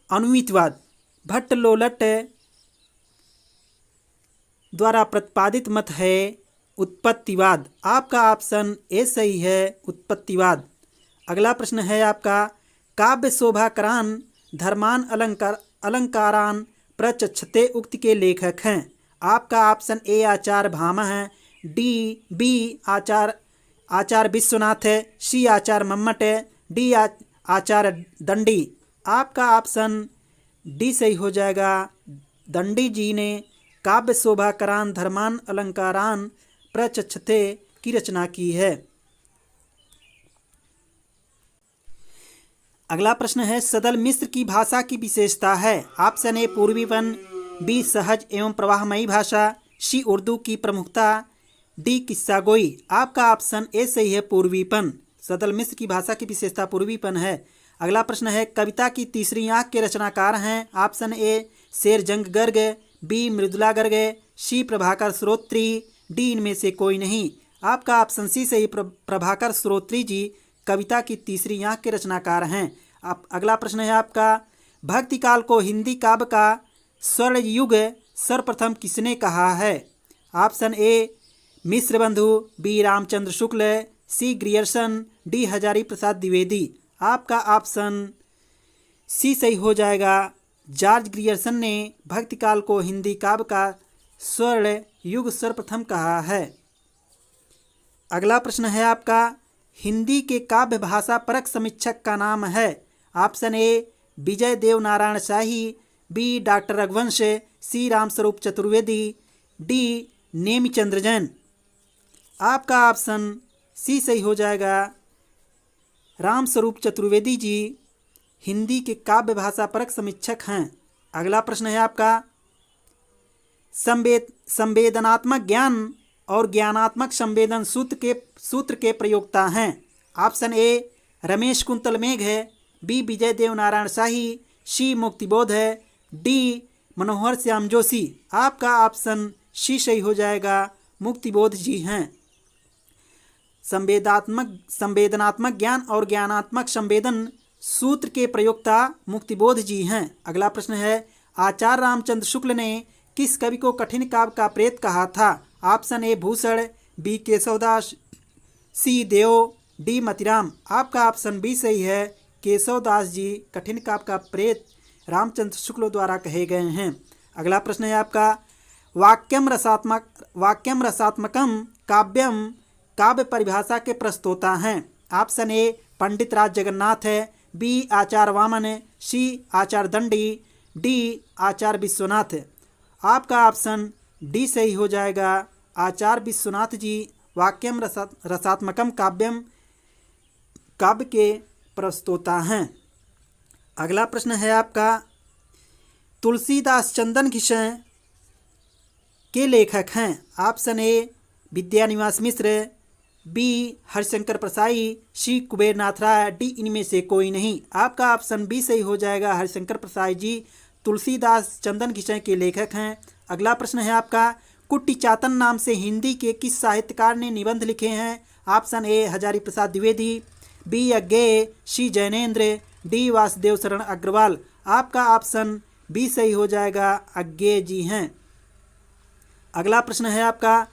अनुमितवाद। भट्ट लोलट द्वारा प्रतिपादित मत है उत्पत्तिवाद। आपका ऑप्शन ए सही है, उत्पत्तिवाद। अगला प्रश्न है आपका काव्य शोभाकरान धर्मान अलंकारान प्रचक्षते उक्त के लेखक हैं। आपका ऑप्शन ए आचार्य भामा है, बी आचार्य विश्वनाथ है, सी आचार्य मम्मट है, डी आचार्य दंडी। आपका ऑप्शन डी सही हो जाएगा, दंडी जी ने काव्य शोभाकरान धर्मान अलंकारान प्रचक्षते की रचना की है। अगला प्रश्न है सदल मिश्र की भाषा की विशेषता है। ऑप्शन ए पूर्वीपन, बी सहज एवं प्रवाहमयी भाषा, सी उर्दू की प्रमुखता, डी किस्सा गोई। आपका ऑप्शन ए सही है, पूर्वीपन। सदल मिश्र की भाषा की विशेषता पूर्वीपन है। अगला प्रश्न है कविता की तीसरी आंख के रचनाकार हैं। Option A Sherjung Garg, B Mridula Garg, C Prabhakar Shrotriya, D इनमें से कोई नहीं। आपका ऑप्शन सी सही, प्रभाकर श्रोत्री जी कविता की तीसरी आंख के रचनाकार हैं। अगला प्रश्न है आपका भक्ति काल को हिंदी काव्य का स्वर्ण युग सर्वप्रथम किसने कहा है। ऑप्शन ए मिश्र बंधु, बी रामचंद्र शुक्ल, सी ग्रियर्सन, डी हजारी प्रसाद द्विवेदी। आपका ऑप्शन सी सही हो जाएगा, जॉर्ज ग्रियर्सन ने भक्ति काल को हिंदी काव्य का स्वर्ण युग सर्वप्रथम कहा है। अगला प्रश्न है आपका हिंदी के काव्य भाषा परक समीक्षक का नाम है। Option A Vijay Dev Narayan Shahi, B doctor Raghuvansh, C Ramswaroop Chaturvedi, D Nemichandra Jain. आपका ऑप्शन सी सही हो जाएगा, रामस्वरूप चतुर्वेदी जी हिंदी के काव्य भाषा परक समीक्षक हैं। अगला प्रश्न है आपका संवेदनात्मक ज्ञान और ज्ञानात्मक संवेदन सूत्र के प्रयोक्ता हैं। ऑप्शन ए रमेश कुंतल मेघ है, बी विजय देव नारायण शाही, सी मुक्तिबोध है, डी मनोहर श्याम जोशी। आपका ऑप्शन सी सही हो जाएगा, मुक्तिबोध जी हैं। संवेदनात्मक ज्ञान और ज्ञानात्मक संवेदन सूत्र के प्रयोक्ता मुक्तिबोध जी हैं। अगला प्रश्न है आचार्य रामचंद्र शुक्ल ने किस कवि को कठिन काव्य का प्रेत कहा था। Option A Bhushan, B Keshavdas, C Dev, D Matiram. आपका ऑप्शन बी सही है, केशव दास जी कठिन काव्य का प्रेत रामचंद्र शुक्ल द्वारा कहे गए हैं। अगला प्रश्न है आपका, वाक्यम रसात्मकम काव्यम काव्य परिभाषा के प्रस्तोता हैं। ऑप्शन ए पंडित राज जगन्नाथ है, बी आचार्य वामन है, सी आचार्य दंडी, डी आचार्य विश्वनाथ है। आपका ऑप्शन डी सही हो जाएगा। आचार्य विश्वनाथ जी वाक्यम रसात्मकम काव्यम काव्य के प्रस्तोता हैं। अगला प्रश्न है आपका, तुलसीदास चंदन घिसें के लेखक हैं। Option A Vidyaniwas Mishra, B Harishankar Parsai, C Kuber Nath Rai, D इनमें से कोई नहीं। आपका ऑप्शन बी सही हो जाएगा। हरिशंकर प्रसाई जी तुलसीदास चंदन घिसें के लेखक हैं। अगला प्रश्न है आपका, कुट्टी चातन नाम से हिंदी के किस साहित्यकार ने निबंध लिखे हैं। Option A Hazari Prasad Dwivedi, B Agyeya, C Jainendra, D Vasudev Sharan Agrawal. आपका ऑप्शन बी सही हो जाएगा। अज्ञेय जी हैं। अगला प्रश्न है आपका,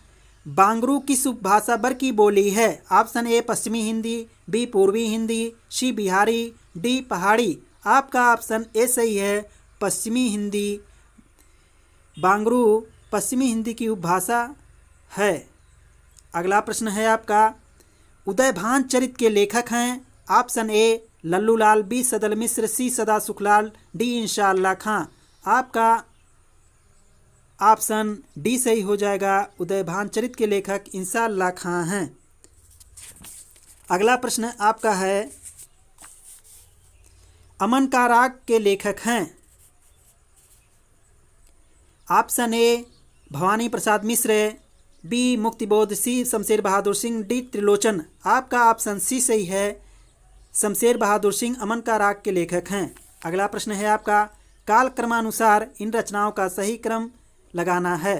बांगरू किस उपभाषा वर्ग की बोली है। ऑप्शन ए पश्चिमी हिंदी, बी पूर्वी हिंदी, सी बिहारी, डी पहाड़ी। आपका ऑप्शन ए सही है। पश्चिमी हिंदी, बांगरू पश्चिमी हिंदी की उपभाषा है। अगला प्रश्न है आपका, उदयभान चरित के लेखक हैं। ऑप्शन ए लल्लूलाल, बी सदल मिश्र, सी सदा सुखलाल, डी इंशाअल्लाह खां। आपका ऑप्शन डी सही हो जाएगा। उदयभान चरित के लेखक इंशाअल्लाह खां हैं। अगला प्रश्न आपका है, अमन का राग के लेखक हैं। Option A Bhawani Prasad Mishra, B Muktibodh, C Shamsher Bahadur Singh, D Trilochan. आपका ऑप्शन सी सही है। शमशेर बहादुर सिंह अमन का राग के लेखक हैं। अगला प्रश्न है आपका, काल क्रमानुसार इन रचनाओं का सही क्रम लगाना है।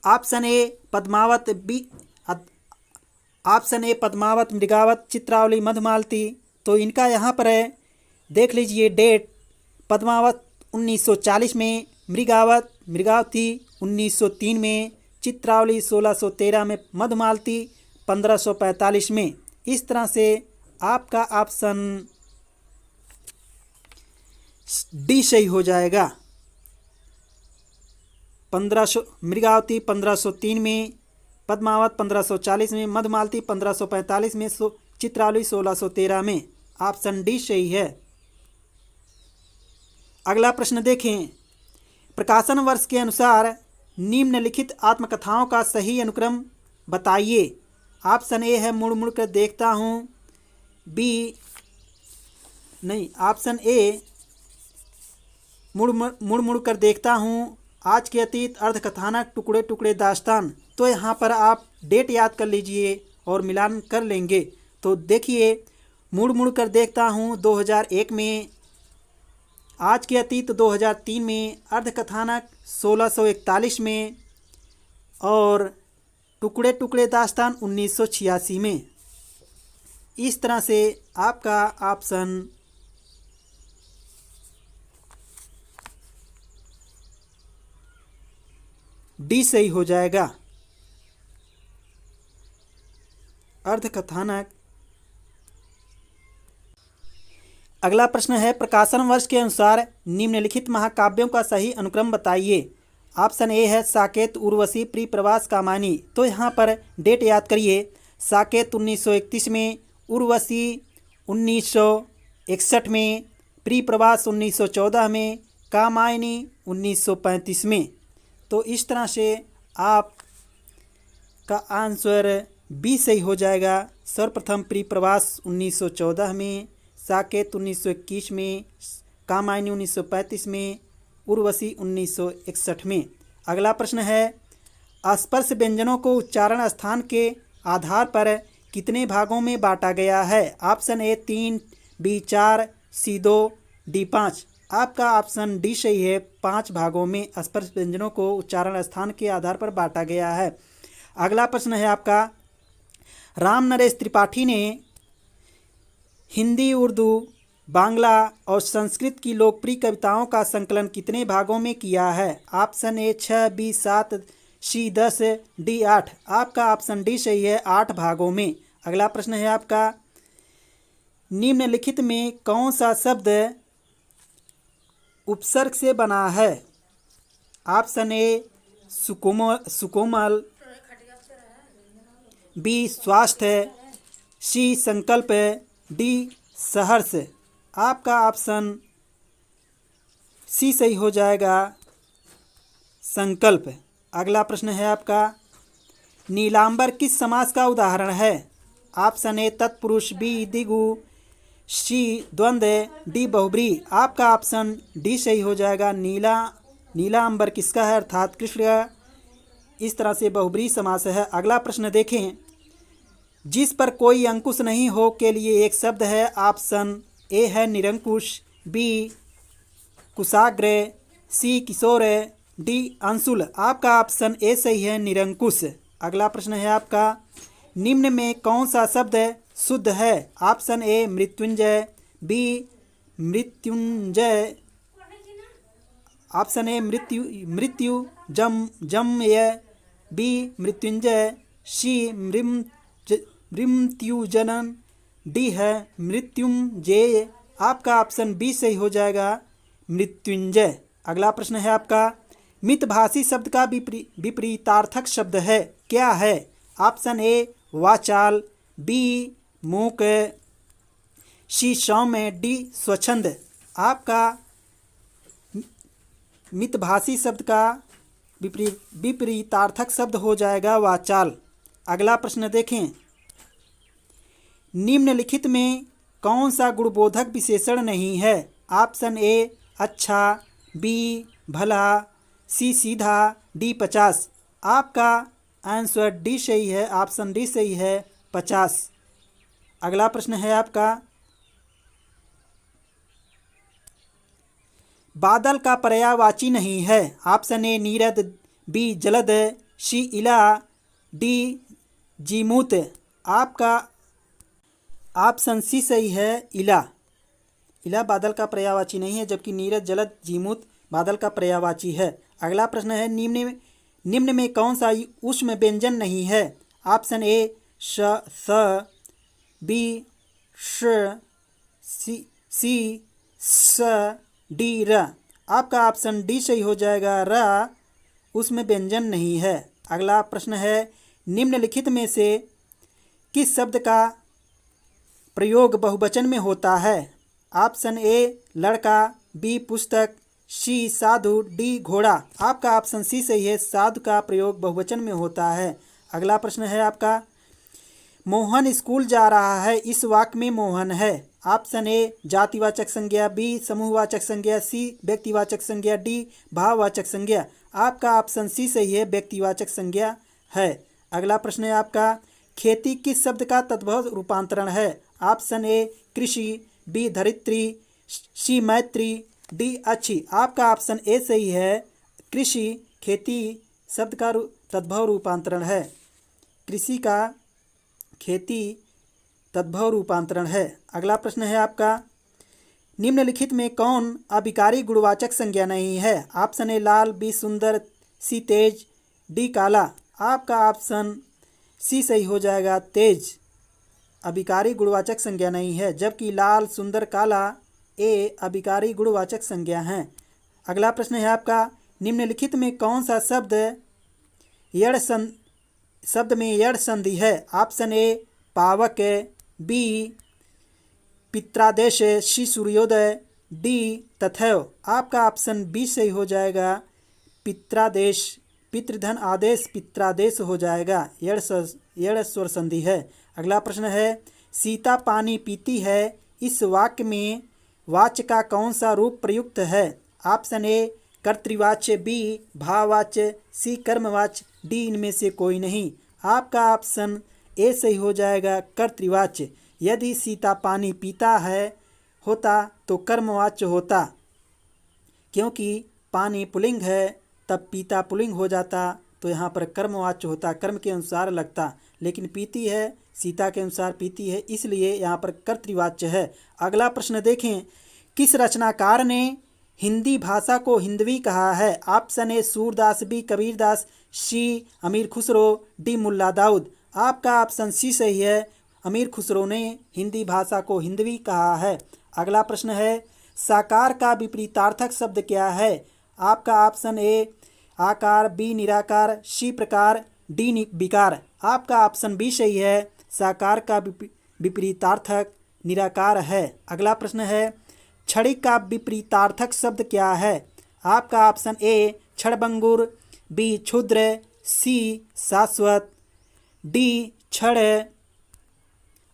Option A Padmavat, option A Padmavat, Mrigavat, Chitravali, Madhumalati. तो इनका यहाँ पर है, देख लीजिए डेट। पद्मावत 1940 में, मृगावती 1903 में, चित्रावली 1613 में, मधुमालती 1545 में। इस तरह से आपका ऑप्शन डी सही हो जाएगा। 1500 मृगावती 1503 में, पद्मावत 1540 में, मधुमालती 1545 में, चित्रावली 1613 में। ऑप्शन डी सही है। अगला प्रश्न देखें, प्रकाशन वर्ष के अनुसार निम्नलिखित आत्मकथाओं का सही अनुक्रम बताइए। ऑप्शन ए है मुड़ मुड़ कर देखता हूँ, बी नहीं, ऑप्शन ए मुड़ मुड़ कर देखता हूँ, आज के अतीत, अर्धकथानक, टुकड़े टुकड़े दास्तान। तो यहाँ पर आप डेट याद कर लीजिए और मिलान कर लेंगे। तो देखिए, मुड़ मुड़ कर देखता हूँ 2001 में, आज के अतीत 2003 में, अर्धकथानक 1641 में और टुकड़े टुकड़े दास्तान 1986 में। इस तरह से आपका ऑप्शन डी सही हो जाएगा। अर्धकथानक। अगला प्रश्न है, प्रकाशन वर्ष के अनुसार निम्नलिखित महाकाव्यों का सही अनुक्रम बताइए। ऑप्शन ए है साकेत, उर्वशी, प्रिय प्रवास, कामायनी। तो यहाँ पर डेट याद करिए। साकेत 1931 में, उर्वशी 1961 में, प्रिय प्रवास 1914 में, कामायनी 1935 में। तो इस तरह से आप का आंसर बी सही हो जाएगा। सर्वप्रथम प्रिय प्रवास 1914 में, साकेत 1921 में, कामायनी 1935 में, उर्वशी 1961 में। अगला प्रश्न है, स्पर्श व्यंजनों को उच्चारण स्थान के आधार पर कितने भागों में बांटा गया है। Option A 3, B 4, C 2, D 5। आपका ऑप्शन डी सही है। 5 भागों में स्पर्श व्यंजनों को उच्चारण स्थान के आधार पर बांटा गया है। अगला प्रश्न है आपका, राम नरेश त्रिपाठी ने हिंदी, उर्दू, बांग्ला और संस्कृत की लोकप्रिय कविताओं का संकलन कितने भागों में किया है। Option A 6, B 7, C 10, D 8। आपका ऑप्शन डी सही है, 8 भागों में। अगला प्रश्न है आपका, निम्नलिखित में कौन सा शब्द उपसर्ग से बना है? ऑप्शन ए सुकोमल, बी स्वास्थ्य, सी संकल्प, डी सहर्ष। आपका ऑप्शन सी सही हो जाएगा, संकल्प। अगला प्रश्न है आपका, नीलांबर किस समास का उदाहरण है? ऑप्शन ए तत्पुरुष, बी द्विगु, सी द्वंद्व, डी बहुब्रीहि। आपका ऑप्शन डी सही हो जाएगा। नीलांबर किसका है? अर्थात कृष्ण का। इस तरह से बहुब्रीहि समास है। अगला प्रश्न देखें, जिस पर कोई अंकुश नहीं हो के लिए एक शब्द है। ऑप्शन ए है निरंकुश, बी कुशाग्र, सी किशोर, डी अंशुल। आपका ऑप्शन ए सही है, निरंकुश। अगला प्रश्न है आपका, निम्न में कौन सा शब्द शुद्ध है? ऑप्शन ए मृत्युंजय, बी मृत्युंजय, ऑप्शन ए मृत्यु जमय, बी मृत्युंजय, सी मृत्युजनन, डी है मृत्युंजय। आपका ऑप्शन बी सही हो जाएगा, मृत्युंजय। अगला प्रश्न है आपका, मितभाषी शब्द का विपरीतार्थक शब्द है, क्या है? ऑप्शन ए वाचाल, बी मूक, सी सौम्य, डी स्वच्छंद। आपका मितभाषी शब्द का विपरीतार्थक शब्द हो जाएगा वाचाल। अगला प्रश्न देखें, निम्नलिखित में कौन सा गुणबोधक विशेषण नहीं है? ऑप्शन ए अच्छा, बी भला, सी सीधा, डी 50। आपका आंसर डी सही है, ऑप्शन डी सही है, 50। अगला प्रश्न है आपका, बादल का पर्यायवाची नहीं है। ऑप्शन ए नीरद, बी जलद, सी इला, डी जीमूत। आपका ऑप्शन सी सही है, इला। इला बादल का पर्यायवाची नहीं है, जबकि नीरद जलद जीमूत बादल का पर्यायवाची है। अगला प्रश्न है, निम्न में कौन सा ऊष्म व्यंजन नहीं है? ऑप्शन ए श, स, बी श, सी स, डी र। आपका ऑप्शन डी सही हो जाएगा, र उसमें व्यंजन नहीं है। अगला प्रश्न है, निम्नलिखित में से किस शब्द का प्रयोग बहुवचन में होता है? ऑप्शन ए लड़का, बी पुस्तक, सी साधु, डी घोड़ा। आपका ऑप्शन सी सही है, साधु का प्रयोग बहुवचन में होता है। अगला प्रश्न है आपका, मोहन स्कूल जा रहा है, इस वाक्य में मोहन है। ऑप्शन ए जातिवाचक संज्ञा, बी समूहवाचक संज्ञा, सी व्यक्तिवाचक संज्ञा, डी भाववाचक संज्ञा। आपका ऑप्शन सी सही है, व्यक्तिवाचक संज्ञा है। अगला प्रश्न है आपका, खेती किस शब्द का तद्भव रूपांतरण है? ऑप्शन ए कृषि, बी धरित्री, सी मैत्री, डी अच्छी। आपका ऑप्शन ए सही है, कृषि खेती शब्द का तद्भव रूपांतरण है। कृषि का खेती तद्भव रूपांतरण है। अगला प्रश्न है आपका, निम्नलिखित में कौन अभिकारी गुणवाचक संज्ञा नहीं है? ऑप्शन ए लाल, बी सुंदर, सी तेज, डी काला। आपका ऑप्शन सी सही हो जाएगा, तेज अभिकारी गुणवाचक संज्ञा नहीं है, जबकि लाल, सुंदर, काला ए अभिकारी गुणवाचक संज्ञा हैं। अगला प्रश्न है आपका, निम्नलिखित में कौन सा शब्द में यड़ संधि है? ऑप्शन ए पावक, बी पित्रादेश, सी सूर्योदय, डी तथैव। आपका ऑप्शन बी सही हो जाएगा, पित्रादेश, पितृधन आदेश पित्रादेश हो जाएगा, यड़ स्वर संधि है। अगला प्रश्न है, सीता पानी पीती है, इस वाक्य में वाच्य का कौन सा रूप प्रयुक्त है? ऑप्शन ए कर्तृवाच्य, बी भाववाच्य, सी कर्मवाच्य, डी इनमें से कोई नहीं। आपका ऑप्शन ए सही हो जाएगा, कर्तृवाच्य। यदि सीता पानी पीता है होता तो कर्मवाच्य होता, क्योंकि पानी पुल्लिंग है, तब पीता पुल्लिंग हो जाता, तो यहाँ पर कर्मवाच्य होता, कर्म के अनुसार लगता। लेकिन पीती है, सीता के अनुसार पीती है, इसलिए यहाँ पर कर्तृवाच्य है। अगला प्रश्न देखें, किस रचनाकार ने हिंदी भाषा को हिंदवी कहा है? Option A Surdas, B Kabirdas, C Amir Khusro, D Mulla Daud. आपका ऑप्शन सी सही है, अमीर खुसरो ने हिंदी भाषा को हिंदवी कहा है। अगला प्रश्न है, साकार का विपरीतार्थक शब्द क्या है? आपका ऑप्शन ए आकार, बी निराकार, सी प्रकार, डी विकार। आपका ऑप्शन बी सही है। साकार का विपरीतार्थक निराकार है। अगला प्रश्न है, क्षणिक का विपरीतार्थक शब्द क्या है? आपका ऑप्शन ए क्षणभंगुर, बी क्षुद्र, सी शाश्वत, डी क्षण।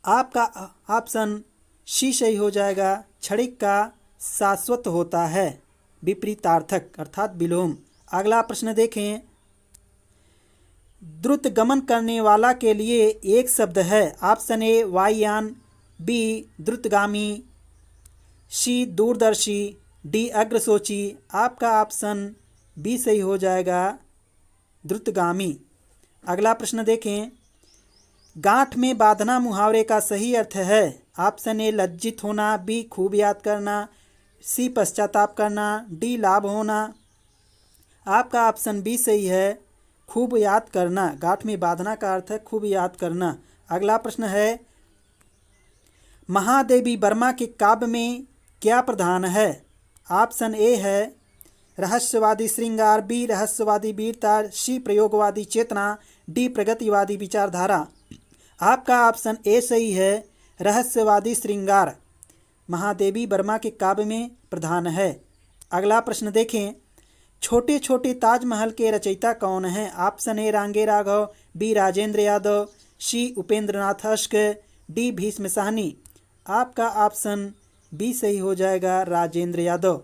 आपका ऑप्शन सी सही हो जाएगा। क्षणिक का शाश्वत होता है, विपरीतार्थक अर्थात विलोम। अगला प्रश्न देखें, द्रुत गमन करने वाला के लिए एक शब्द है। ऑप्शन ए वायुयान, बी द्रुतगामी, सी दूरदर्शी, डी अग्रसोची। आपका ऑप्शन बी सही हो जाएगा, द्रुतगामी। अगला प्रश्न देखें, गांठ में बांधना मुहावरे का सही अर्थ है। ऑप्शन ए लज्जित होना, बी खूब याद करना, सी पश्चाताप करना, डी लाभ होना। आपका ऑप्शन बी सही है, खूब याद करना। गांठ में बांधना का अर्थ है खूब याद करना। अगला प्रश्न है, महादेवी वर्मा के काव्य में क्या प्रधान है? ऑप्शन ए है रहस्यवादी श्रृंगार, बी रहस्यवादी वीरता, सी प्रयोगवादी चेतना, डी प्रगतिवादी विचारधारा। आपका ऑप्शन ए सही है, रहस्यवादी श्रृंगार महादेवी वर्मा के काव्य में प्रधान है। अगला प्रश्न देखें, छोटे छोटे ताजमहल के रचयिता कौन हैं? ऑप्शन ए रांगे राघव, बी राजेंद्र यादव, सी उपेंद्रनाथ अश्क, डी भीष्म साहनी। आपका ऑप्शन बी सही हो जाएगा, राजेंद्र यादव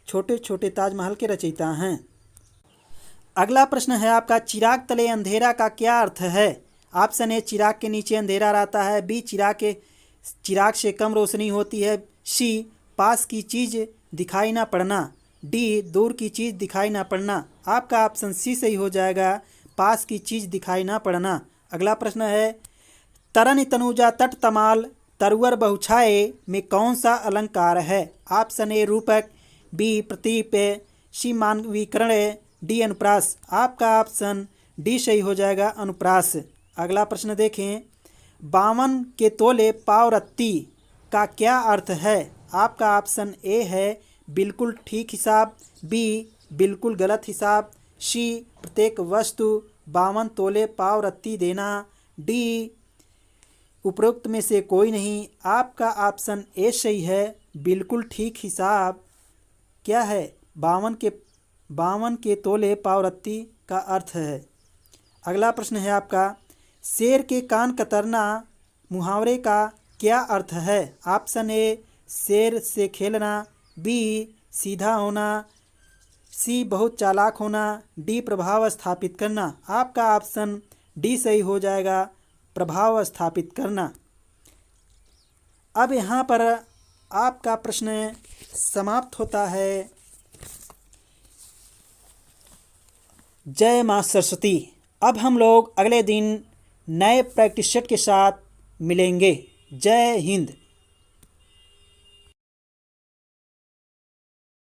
छोटे छोटे ताजमहल के रचयिता हैं। अगला प्रश्न है आपका, चिराग तले अंधेरा का क्या अर्थ है? ऑप्शन ए चिराग के नीचे अंधेरा रहता है, बी चिराग से कम रोशनी होती है, सी पास की चीज़ दिखाई ना पड़ना, डी दूर की चीज़ दिखाई ना पड़ना। आपका ऑप्शन सी सही हो जाएगा, पास की चीज़ दिखाई ना पड़ना। अगला प्रश्न है, तरन तनुजा तट तमाल तरुवर बहुछाए में कौन सा अलंकार है? ऑप्शन ए रूपक, बी प्रतीप, सी मानवीकरण, डी अनुप्रास। आपका ऑप्शन डी सही हो जाएगा, अनुप्रास। अगला प्रश्न देखें, 52 के तोले पाव रत्ती का क्या अर्थ है? आपका ऑप्शन ए है बिल्कुल ठीक हिसाब, बी बिल्कुल गलत हिसाब, सी प्रत्येक वस्तु 52 तोले पाव रत्ती देना, डी उपरोक्त में से कोई नहीं। आपका ऑप्शन ए सही है, बिल्कुल ठीक हिसाब क्या है? 52 के तोले पाव रत्ती का अर्थ है। अगला प्रश्न है आपका, शेर के कान कतरना मुहावरे का क्या अर्थ है? ऑप्शन ए शेर से खेलना, बी सीधा होना, सी बहुत चालाक होना, डी प्रभाव स्थापित करना। आपका ऑप्शन डी सही हो जाएगा, प्रभाव स्थापित करना। अब यहाँ पर आपका प्रश्न समाप्त होता है। जय माँ सरस्वती। अब हम लोग अगले दिन नए प्रैक्टिस सेट के साथ मिलेंगे। जय हिंद।